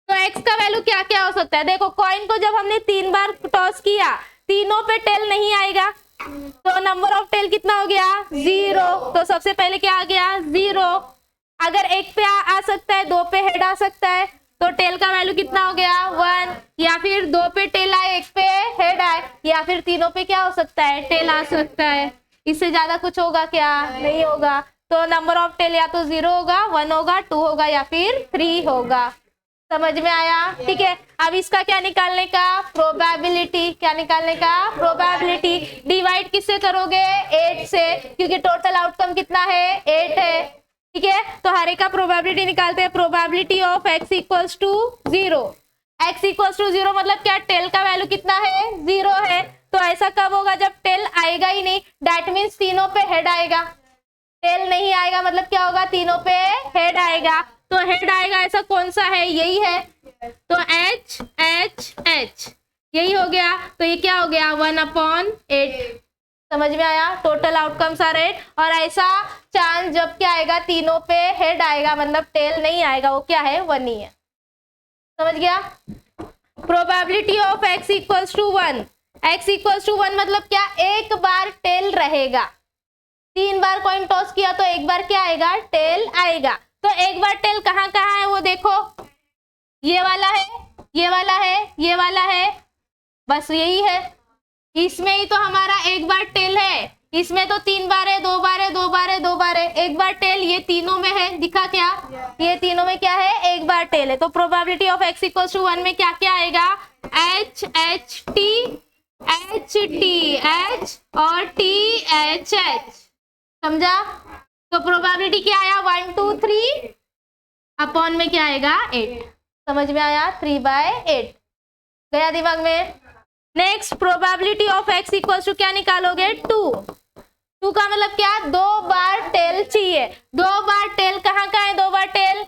Speaker 1: तो एक्स का वैल्यू क्या क्या हो सकता है? देखो, कॉइन को जब हमने 3 बार टॉस किया, तीनों पे टेल नहीं आएगा, तो नंबर ऑफ टेल कितना हो गया, 0। तो सबसे पहले क्या आ गया, 0। अगर 1 पे आ सकता है, 2 पे हेड आ सकता है, तो टेल का वैल्यू कितना हो गया, 1। या फिर 2 पे टेल आए, 1 पे हेड आए, या फिर तीनों पे क्या हो सकता है, टेल आ सकता है। इससे ज्यादा कुछ होगा क्या, नहीं होगा। तो नंबर ऑफ टेल या तो 0 होगा, 1 होगा, 2 होगा, या फिर 3 होगा। समझ में आया? ठीक है, अब इसका क्या निकालने का, प्रोबेबिलिटी। क्या निकालने का, प्रोबेबिलिटी। डिवाइड किससे करोगे, 8 से, क्योंकि टोटल आउटकम कितना है, 8 है। ठीक है, तो हर एक का प्रोबेबिलिटी निकालते हैं। Probability of x equals to 0। x equals to 0 मतलब क्या, टेल का वैल्यू कितना है, 0 है। तो ऐसा कब होगा, जब टेल आएगा ही नहीं, दैट मीन्स तीनों पे हेड आएगा। टेल नहीं आएगा मतलब क्या होगा, तीनों पे हेड आएगा। तो हेड आएगा ऐसा कौन सा है, यही है, तो एच एच एच, यही हो गया। तो ये क्या हो गया, 1/8। समझ में आया? Total outcomes are 8। और ऐसा चांस जब क्या आएगा, तीनों पे हेड आएगा, मतलब टेल नहीं आएगा, वो क्या है, 1 ही है। समझ गया? Probability of x equals to 1। x equals to 1 मतलब क्या, एक बार टेल रहेगा। 3 बार कॉइन टॉस किया तो एक बार क्या आएगा, टेल आएगा। तो एक बार टेल कहाँ कहाँ है वो देखो, ये वाला है, ये वाला है, ये वाला है, बस यही है। इसमें ही तो हमारा एक बार टेल है। इसमें तो 3 बार है, 2 बार है, 2 बार है, 2 बार है, एक बार टेल ये तीनों में है। दिखा क्या, ये तीनों में क्या है, एक बार टेल है। तो probability of x equals to 1 में क्या क्या आएगा, H H T, H T H और टी एच एच। समझा? तो प्रोबेबिलिटी क्या आया, 1 2 3 अपॉन में क्या आएगा, 8। समझ में आया, 3/8 गया दिमाग में। Next, probability of x equals to क्या निकालोगे, 2 का मतलब क्या, 2 बार टेल चाहिए। 2 बार टेल कहाँ का है, 2 बार टेल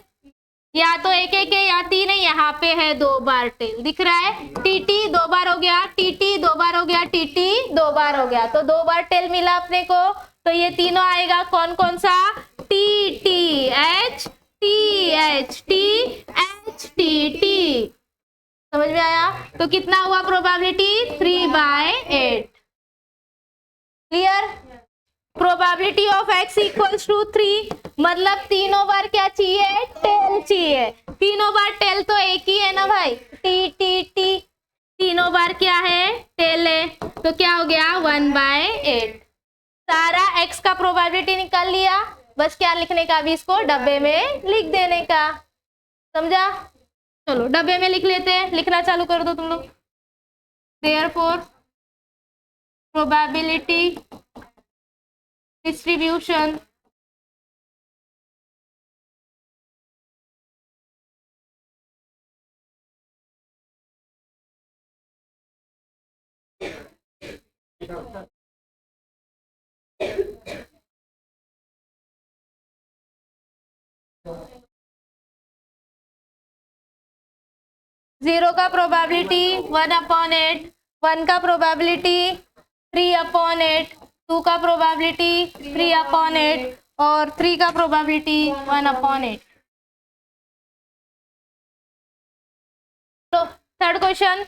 Speaker 1: या तो एक एक है या 3 है, यहाँ पे है 2 बार टेल, दिख रहा है। टीटी 2 बार हो गया, टीटी 2 बार हो गया, टीटी 2 बार हो गया, तो 2 बार टेल मिला अपने को। तो ये तीनों आएगा, कौन कौन सा, T T H T H T H T T. समझ में आया? तो कितना हुआ probability, 3/8। Clear? Probability of x equals to 3 मतलब तीनों बार क्या चाहिए, टेल चाहिए। तीनों बार टेल तो एक ही है ना भाई, टी टी टी, तीनों बार क्या है, टेल है। तो क्या हो गया, 1/8। सारा x का प्रोबेबिलिटी निकाल लिया, बस क्या लिखने का, अभी इसको डब्बे में लिख देने का। समझा? चलो डब्बे में लिख लेते हैं, लिखना चालू कर दो तुम लोग। देयरफॉर प्रोबेबिलिटी डिस्ट्रीब्यूशन जीरो का प्रोबेबिलिटी 1/8, 1 का प्रोबेबिलिटी 3/8, 2 का प्रोबेबिलिटी 3/8 और 3 का प्रोबेबिलिटी 1/8। तो third question,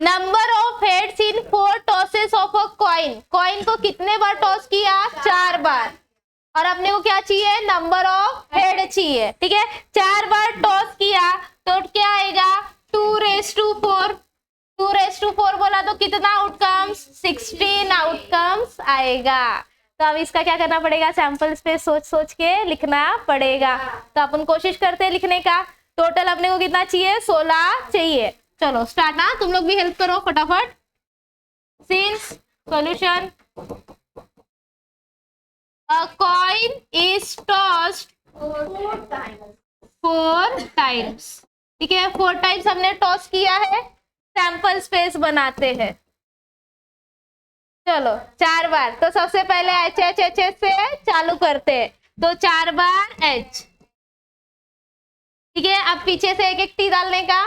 Speaker 1: number of heads in 4 tosses of a coin. Coin को कितने बार टॉस किया, 4 बार। और अपने को क्या चाहिए, नंबर ऑफ हेड चाहिए। ठीक है, 4 बार टॉस किया तो क्या आएगा, 2⁴। 2⁴ बोला तो कितना आउटकम्स, 16 आउटकम्स आएगा। तो अब इसका क्या करना पड़ेगा, सैंपल स्पेस सोच सोच के लिखना पड़ेगा। तो अपन कोशिश करते हैं लिखने का। टोटल अपने को कितना चाहिए, 16 चाहिए। चलो स्टार्ट ना, तुम लोग भी हेल्प करो फटाफट। Since solution, a coin is tossed 4 times। ठीक है, 4 टाइम्स हमने टॉस किया है, सैंपल स्पेस बनाते हैं। चलो 4 बार, तो सबसे पहले HH से चालू करते हैं, तो 4 बार H। ठीक है, अब पीछे से एक एक टी डालने का,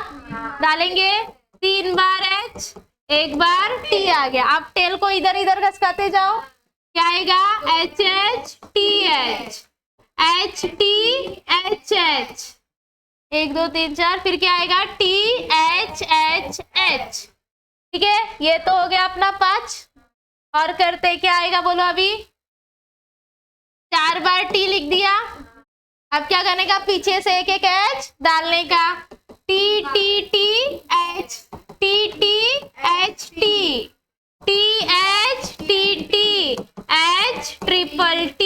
Speaker 1: डालेंगे 3 बार H, 1 बार T आ गया। अब टेल को इधर इधर घसकाते जाओ, क्या आएगा, HH TH, HT HH, 1 2 3 4, फिर क्या आएगा, THHH। ठीक है, ये तो हो गया अपना 5। और करते क्या आएगा बोलो, अभी 4 बार T लिख दिया। अब क्या करने का, पीछे से एक एक H डालने का, T T T H, T T H T, T H T T H triple T।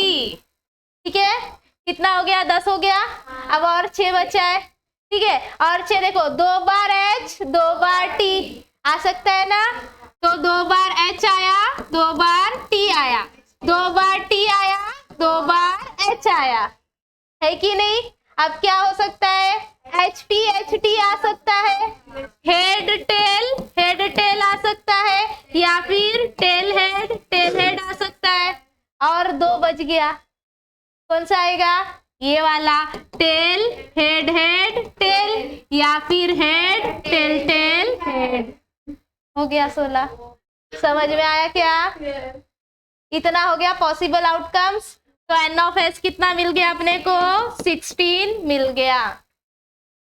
Speaker 1: ठीक है, कितना हो गया, 10 हो गया। अब और 6 बचा है। ठीक है, और 6 देखो, 2 बार H 2 बार T आ सकता है ना, तो 2 बार H आया, 2 बार T आया, 2 बार T आया, 2 बार H आया, है कि नहीं। अब क्या हो सकता है, HT आ सकता है, हेड टेल आ सकता है, या फिर टेल हेड आ सकता है। और 2 बच गया, कौन सा आएगा, ये वाला, टेल हेड टेल, या फिर हेड टेल हेड। हो गया 16। समझ में आया क्या, इतना हो गया पॉसिबल आउटकम्स। तो N ऑफ S कितना मिल गया अपने को, 16 मिल गया।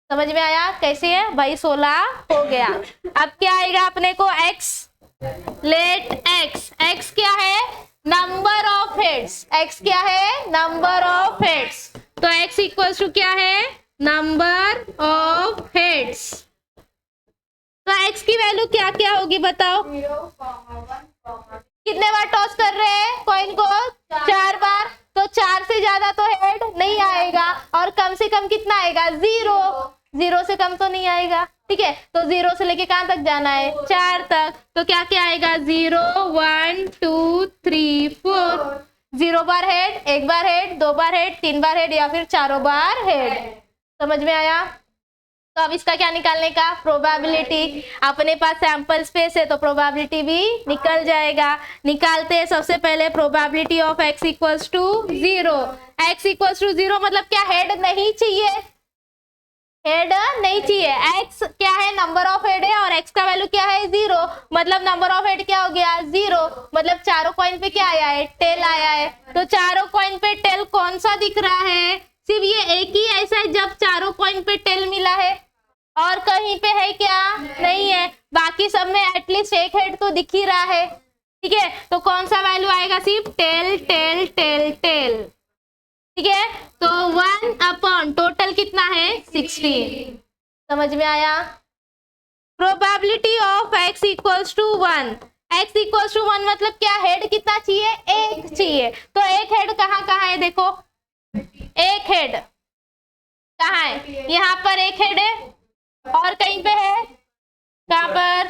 Speaker 1: समझ में आया कैसे है भाई, 16 हो गया। अब क्या आएगा अपने को, X, लेट X क्या है, नंबर ऑफ हेड्स। X क्या है, नंबर ऑफ हेड्स। तो X इक्वल्स टू क्या है, नंबर ऑफ हेड्स। तो X की वैल्यू क्या क्या होगी बताओ,
Speaker 2: 0, 1,
Speaker 1: कितने बार टॉस कर रहे हैं कॉइन को, 4 बार। तो 4 से ज्यादा तो हेड नहीं आएगा, और कम से कम कितना आएगा, 0 से कम तो नहीं आएगा। ठीक है, तो 0 से लेके कहां तक जाना है, 4 तक। तो क्या क्या आएगा, 0 1 2 3 4, 0 बार हेड, 1 बार हेड, 2 बार हेड, 3 बार हेड, या फिर 4 बार हेड। समझ में आया। तो अब इसका क्या निकालने का, प्रोबेबिलिटी। अपने पास सैंपल स्पेस है तो प्रोबेबिलिटी भी निकल जाएगा। निकालते हैं सबसे पहले probability of x equals to 0। x equals to 0 मतलब क्या, हेड नहीं चाहिए, हेड नहीं चाहिए। x क्या है, नंबर ऑफ हेड है, और x का वैल्यू क्या है, 0, मतलब नंबर ऑफ हेड क्या हो गया, 0, मतलब चारों कॉइन पे क्या आया है, टेल आया है। तो चारों कॉइन पे टेल कौन सा दिख रहा है, सिर्फ ये एक ही ऐसा है जब चारों कॉइन पे टेल मिला है, और कहीं पे है क्या, नहीं है। बाकी सब में एटलीस्ट एक हेड तो दिख ही रहा है। ठीक है, तो कौन सा वैल्यू आएगा, सिर्फ टेल टेल टेल टेल। ठीक है, तो 1 अपॉन टोटल कितना है, 16। समझ में आया। Probability of x equals to 1। x equals to 1 मतलब क्या, हेड कितना चाहिए, 1 चाहिए। तो एक हेड कहाँ कहाँ है, देखो एक हेड कहाँ है, यहाँ पर एक हेड है, और कहीं पे है, कहाँ पर,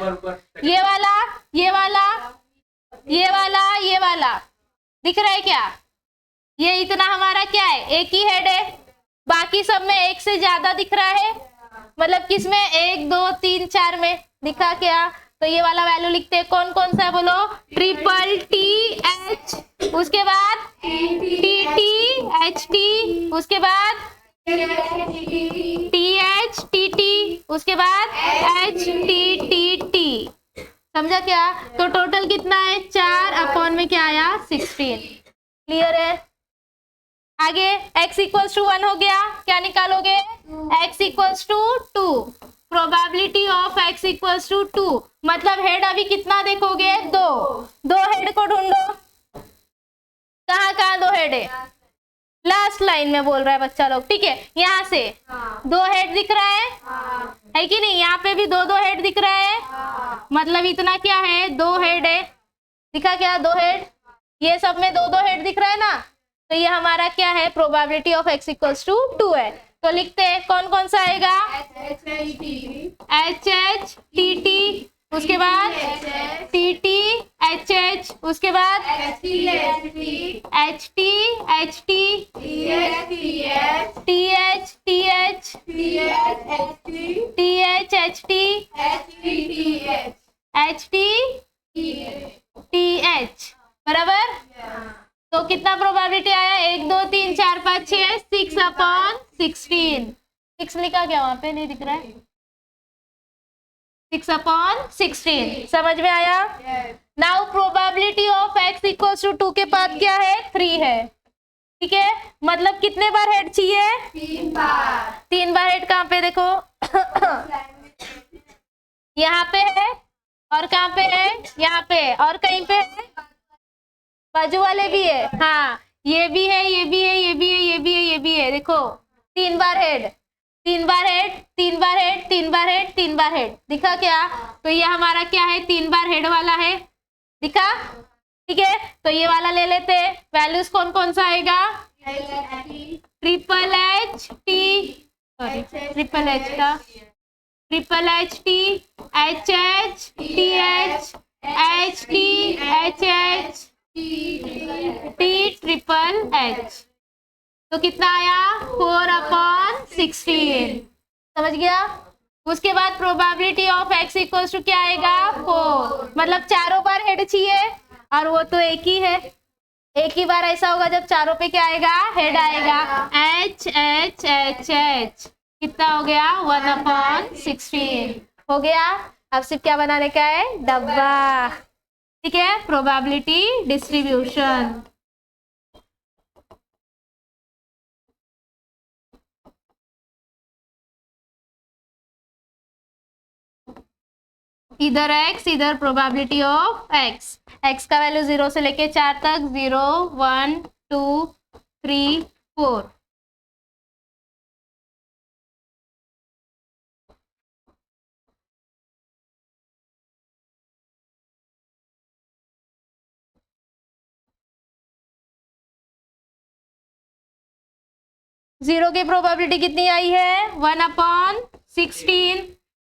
Speaker 1: ये वाला ये वाला ये वाला ये वाला दिख रहा है क्या, ये इतना हमारा क्या है, एक ही हेड है। बाकी सब में एक से ज्यादा दिख रहा है, मतलब किसमें, 1 2 3 4 में दिखा क्या। तो ये वाला वैल्यू लिखते हैं, कौन कौन सा है बोलो, ट्रिपल TH, उसके बाद TTHT, उसके बाद THTT, उसके बाद HTTT। समझा क्या। तो टोटल कितना है, 4 अपॉन में क्या आया, 16। क्लियर है। आगे x इक्वल्स टू 1 हो गया, क्या निकालोगे, x equals to 2। Probability of x equals to 2 मतलब हेड अभी कितना देखोगे, 2 हेड को ढूंढो, कहाँ कहाँ 2 हेड है, लास्ट लाइन में बोल रहा है बच्चा लोग, ठीक है। यहाँ से
Speaker 2: हाँ
Speaker 1: 2 हेड दिख रहा
Speaker 2: हाँ
Speaker 1: है कि नहीं? यहाँ पे भी 2 हेड दिख रहा है,
Speaker 2: हाँ
Speaker 1: मतलब इतना क्या है, 2 हेड है। दिखा क्या? 2 हेड, ये सब में 2 हेड दिख रहा है ना, तो ये हमारा क्या है, probability of x equals to 2 है। तो लिखते हैं कौन कौन सा आएगा, एच एच टी टी, उसके बाद टी टी एच एच, उसके बाद H T H T T H T H H T H T H, बराबर। तो कितना प्रोबेबिलिटी आया, 1 2 3 4 5 6, 6/16। 6 लिखा क्या वहां पे, नहीं दिख रहा है, 6/16, समझ में आया। Now probability of x equals to 2 के बाद क्या है, 3 है, ठीक है। मतलब कितने बार हेड चाहिए, 3 बार हेड। कहाँ पे देखो यहाँ पे है, और कहाँ पे है, यहाँ पे, और कहीं पे है, बाजू वाले भी है, हाँ ये भी है, ये भी है, ये भी है, ये भी है, ये भी है। देखो 3 बार हेड, 3 बार हेड, 3 बार हेड, 3 बार हेड, 3 बार हेड, दिखा क्या? तो ये हमारा क्या है, 3 बार हेड वाला है, दिखा, ठीक है। तो ये वाला ले लेते हैं। वैल्यूज कौन कौन सा आएगा, triple H T, sorry triple H का, triple H T H H T H H T H H T triple H. तो कितना आया, 4/16, समझ गया। उसके बाद probability of x equals to क्या आएगा, 4, मतलब 4 बार हेड चाहिए, और वो तो एक ही है, एक ही बार ऐसा होगा जब चारों पे क्या आएगा, हेड आएगा। एच एच एच एच कितना हो गया, 1/16 हो गया। अब सिर्फ क्या बनाने का है, डब्बा, ठीक है। प्रोबेबिलिटी डिस्ट्रीब्यूशन, इधर x, इधर प्रोबेबिलिटी ऑफ x। x का वैल्यू 0 से लेके 4 तक, 0 1 2 3 4। जीरो की प्रोबेबिलिटी कितनी आई है, 1/16।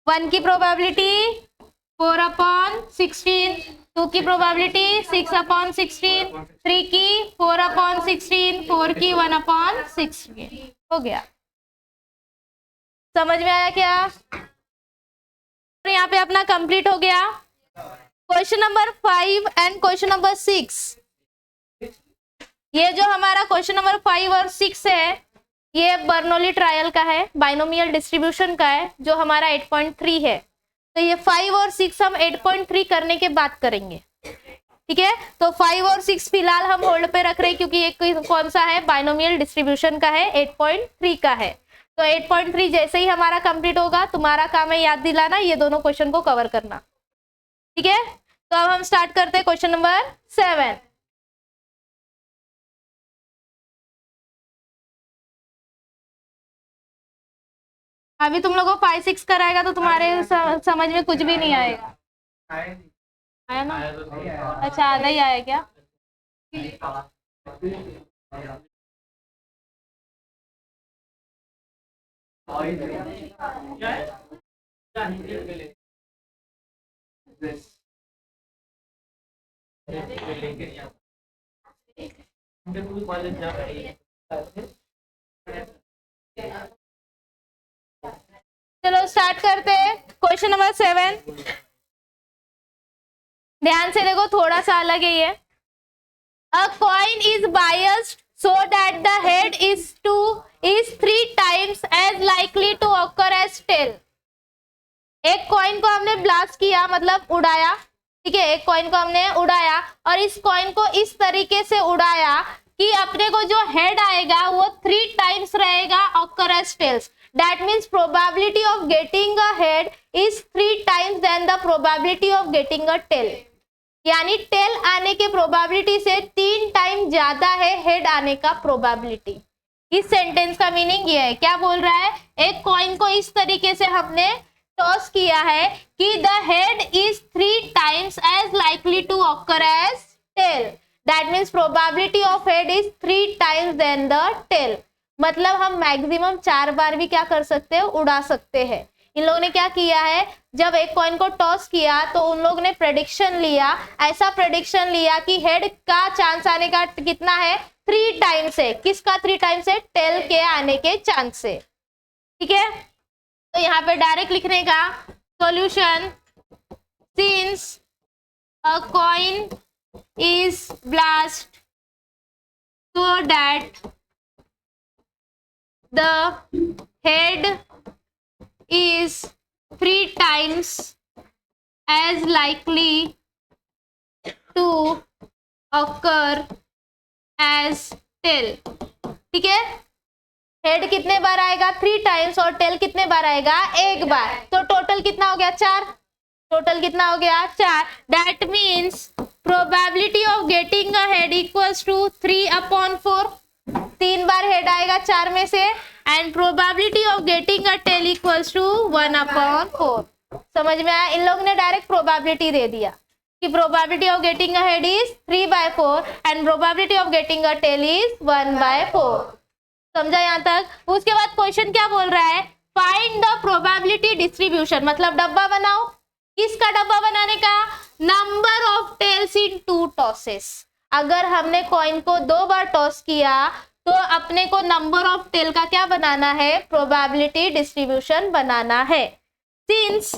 Speaker 1: 1 की प्रोबेबिलिटी 4/16, 2 की प्रोबेबिलिटी 6/16, 3 की 4/16, 4 की 1/16। हो गया, समझ में आया क्या? और यहाँ पे अपना कंप्लीट हो गया। Question number 5 and question number 6, ये जो हमारा क्वेश्चन नंबर 5 और 6 है, ये बर्नौली ट्रायल का है, बाइनोमियल डिस्ट्रीब्यूशन का है, जो हमारा 8.3 है। तो ये 5 और 6 हम 8.3 करने के बाद करेंगे, ठीक है। तो 5 और 6 फिलहाल हम होल्ड पे रख रहे हैं, क्योंकि ये कौन सा है, बाइनोमियल डिस्ट्रीब्यूशन का है, 8.3 का है। तो 8.3 जैसे ही हमारा कंप्लीट होगा, तुम्हारा काम है याद दिलाना, ये दोनों क्वेश्चन को कवर करना, ठीक है। तो अब हम स्टार्ट करते हैं क्वेश्चन नंबर 7। अभी तुम लोगों को 5 6 कराएगा तो तुम्हारे समझ में कुछ भी नहीं आएगा, आया ना? अच्छा, आधा ही आया क्या? चलो स्टार्ट करते हैं क्वेश्चन नंबर 7। ध्यान से देखो, थोड़ा सा अलग है ये। अ coin is biased so that the head is 3 times as likely to occur as tail। एक कॉइन को हमने ब्लास्ट किया, मतलब उड़ाया, ठीक है। एक कॉइन को हमने उड़ाया और इस कॉइन को इस तरीके से उड़ाया कि अपने को जो हेड आएगा वो 3 टाइम्स रहेगा occur as tails। That means probability of getting a head is 3 times than the probability of getting a tail। यानी टेल आने के प्रोबेबिलिटी से 3 टाइम कॉइन ज्यादा है हेड आने का प्रोबेबिलिटी। इस सेंटेंस का मीनिंग ये है, क्या बोल रहा है, एक कॉइन को इस तरीके से हमने टॉस किया है कि the head is 3 times as likely to occur as tail, that means probability of head is 3 times than the tail। मतलब हम मैक्सिमम 4 बार भी क्या कर सकते हैं, उड़ा सकते हैं। इन लोगों ने क्या किया है, जब एक कॉइन को टॉस किया तो उन लोगों ने प्रेडिक्शन लिया, ऐसा प्रेडिक्शन लिया कि हेड का चांस आने का कितना है, 3 टाइम्स है। किसका 3 टाइम्स है, टेल के आने के चांस से। ठीक है, तो यहाँ पे डायरेक्ट लिखने का solution, since a coin is blast so that the head is 3 times as likely to occur as tail। ठीक है, हेड कितने बार आएगा, 3 टाइम्स, और टेल कितने बार आएगा, 1 बार। तो टोटल कितना हो गया, 4। टोटल कितना हो गया, 4। That means probability of getting a head equals to 3/4। 3 बार हेड आएगा 4 में से, and probability of getting a tail equals to 1/4। समझ में आया, इन लोगों ने डायरेक्ट प्रोबेबिलिटी दे दिया कि probability of getting a head is 3/4 and probability of getting a tail is 1/4। समझा यहाँ तक। उसके बाद क्वेश्चन क्या बोल रहा है, फाइंड द प्रोबेबिलिटी डिस्ट्रीब्यूशन, मतलब डब्बा बनाओ। किसका डब्बा बनाने का, number of tails in 2 tosses. अगर हमने कॉइन को 2 बार टॉस किया तो अपने को नंबर ऑफ टेल का क्या बनाना है, प्रोबेबिलिटी डिस्ट्रीब्यूशन बनाना है। Since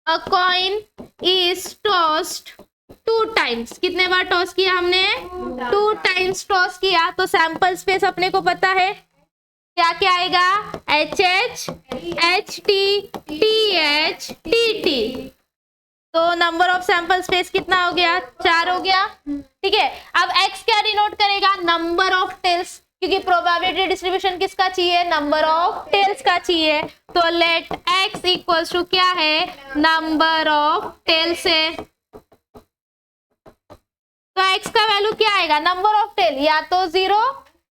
Speaker 1: a coin is tossed 2 times, कितने बार टॉस किया हमने, 2 टाइम्स टॉस किया, तो सैंपल स्पेस अपने को पता है क्या क्या आएगा, HH, HT, TH, TT। तो नंबर ऑफ सैंपल स्पेस कितना हो गया, 4 हो गया। ठीक है, अब x क्या डिनोट करेगा, नंबर ऑफ टेल्स, क्योंकि प्रोबेबिलिटी डिस्ट्रीब्यूशन किसका चाहिए, नंबर ऑफ टेल्स का चाहिए। तो लेट x इक्वल्स टू क्या है, नंबर ऑफ टेल्स है। तो x का वैल्यू क्या आएगा, नंबर ऑफ टेल, या तो 0,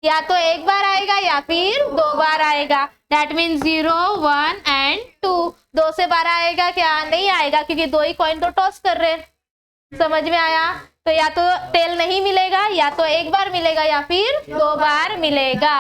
Speaker 1: या तो 1 बार आएगा, या फिर 2 बार आएगा। That mean 0, 1 and 2। 2 से 12 आएगा क्या, नहीं आएगा, क्योंकि 2 ही कॉइन तो टॉस कर रहे हैं। समझ में आया, तो या तो टेल नहीं मिलेगा, या तो 1 बार मिलेगा, या फिर 2 बार मिलेगा।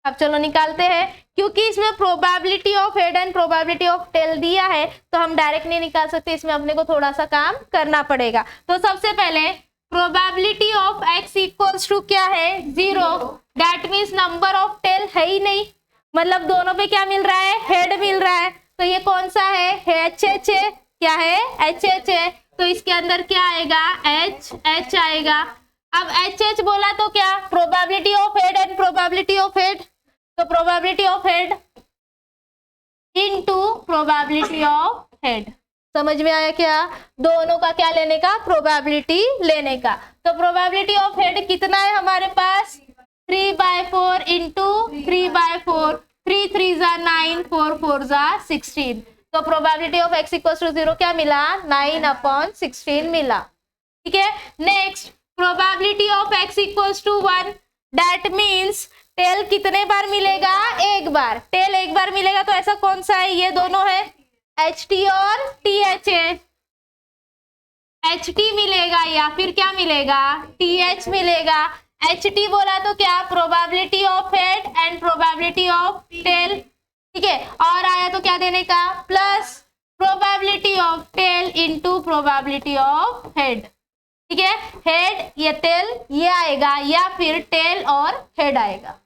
Speaker 1: अब चलो निकालते हैं, क्योंकि इसमें probability of head and probability of tail दिया है तो हम डायरेक्ट नहीं निकाल सकते, इसमें अपने को थोड़ा सा काम करना पड़ेगा। तो सबसे पहले probability of x equals to क्या है, 0। That means number of tail है ही नहीं, मतलब दोनों पे क्या मिल रहा है, हेड मिल रहा है। तो ये कौन सा है, HH है, क्या है, HH है। तो इसके अंदर क्या आएगा, H आएगा। अब HH बोला तो क्या, probability of head and probability of head, तो probability of head into probability of head. समझ में आया क्या, दोनों का क्या लेने का, प्रोबेबिलिटी लेने का। तो प्रोबेबिलिटी ऑफ हेड कितना है हमारे पास, 3/4 इंटू 3/4, 3 3 9, 4 4 16। तो probability of x equal to 0 क्या मिला, 9/16 मिला। ठीक है, next probability of x equal to 1, that means tail कितने बार मिलेगा, 1 बार। टेल 1 बार मिलेगा तो ऐसा कौन सा है, ये दोनों है, HT और TH है। HT मिलेगा या फिर क्या मिलेगा, TH मिलेगा। HT बोला तो क्या, probability of head and probability of tail. ठीक है, और आया तो क्या देने का, plus probability of tail into probability of head. ठीक है, हेड ये टेल ये आएगा, या फिर टेल और हेड आएगा।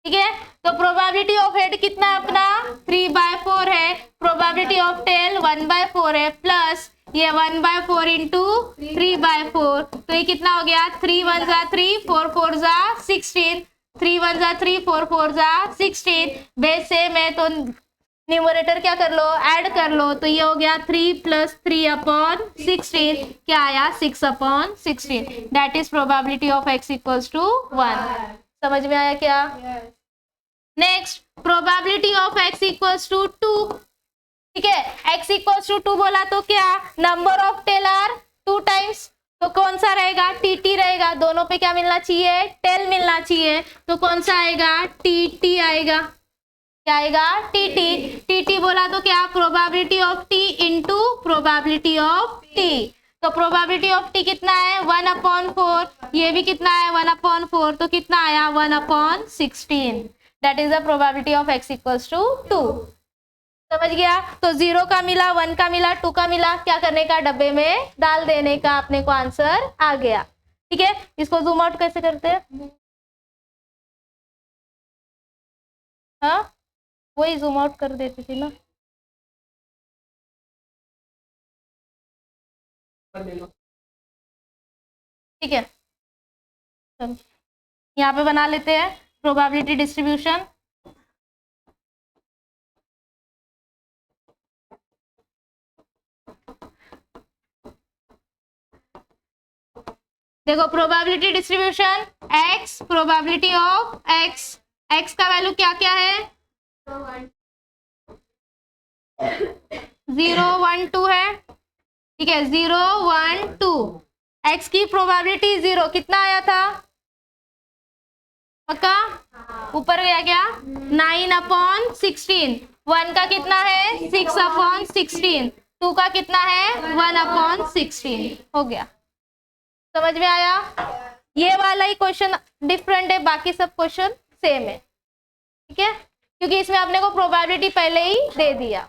Speaker 1: ठीक है, तो प्रोबेबिलिटी ऑफ हेड कितना है अपना, 3/4 है। प्रोबेबिलिटी ऑफ टेल 1/4 है, प्लस ये 1/4 इंटू 3/4। तो ये कितना हो गया, 3 1 3, 4 4 16, 3 1 3, 4 4 16। बेस सेम है तो न्यूमरेटर क्या कर लो, ऐड कर लो। तो ये हो गया 3 + 3/16, क्या आया, 6/16। That is probability of x equals to 1। समझ में आया क्या। Next probability of x equals to 2। ठीक है, x इक्वल्स टू 2 बोला तो क्या, number of tail are 2 times, तो कौन सा रहेगा, टीटी रहेगा। दोनों पे क्या मिलना चाहिए, टेल मिलना चाहिए। तो कौन सा आएगा, टीटी आएगा। क्या आएगा, टीटी। टीटी बोला तो क्या, probability of T into probability of T. तो प्रोबेबिलिटी ऑफ टी कितना है, 1/4। ये भी कितना है, 1/4। तो कितना आया, 1/16। That is the probability of x equals to 2। समझ गया। तो 0 का मिला, 1 का मिला, 2 का मिला, क्या करने का, डब्बे में डाल देने का, अपने को आंसर आ गया। ठीक है, इसको जूम आउट कैसे करते हैं, हाँ वही जूम आउट कर देती थी ना। ठीक है, यहाँ पे बना लेते हैं प्रोबेबिलिटी डिस्ट्रीब्यूशन। देखो probability distribution, x probability of x, x का वैल्यू क्या क्या है, 0 1 2 है। ठीक है, 0 1 2। x की प्रोबेबिलिटी 0 कितना आया था, पक्का, ऊपर गया क्या, 9/16। 1 का कितना है, 6/16। 2 का कितना है, 1/16। हो गया, समझ में आया। ये वाला ही क्वेश्चन डिफरेंट है, बाकी सब क्वेश्चन सेम है। ठीक है, क्योंकि इसमें अपने को प्रोबेबिलिटी पहले ही दे दिया।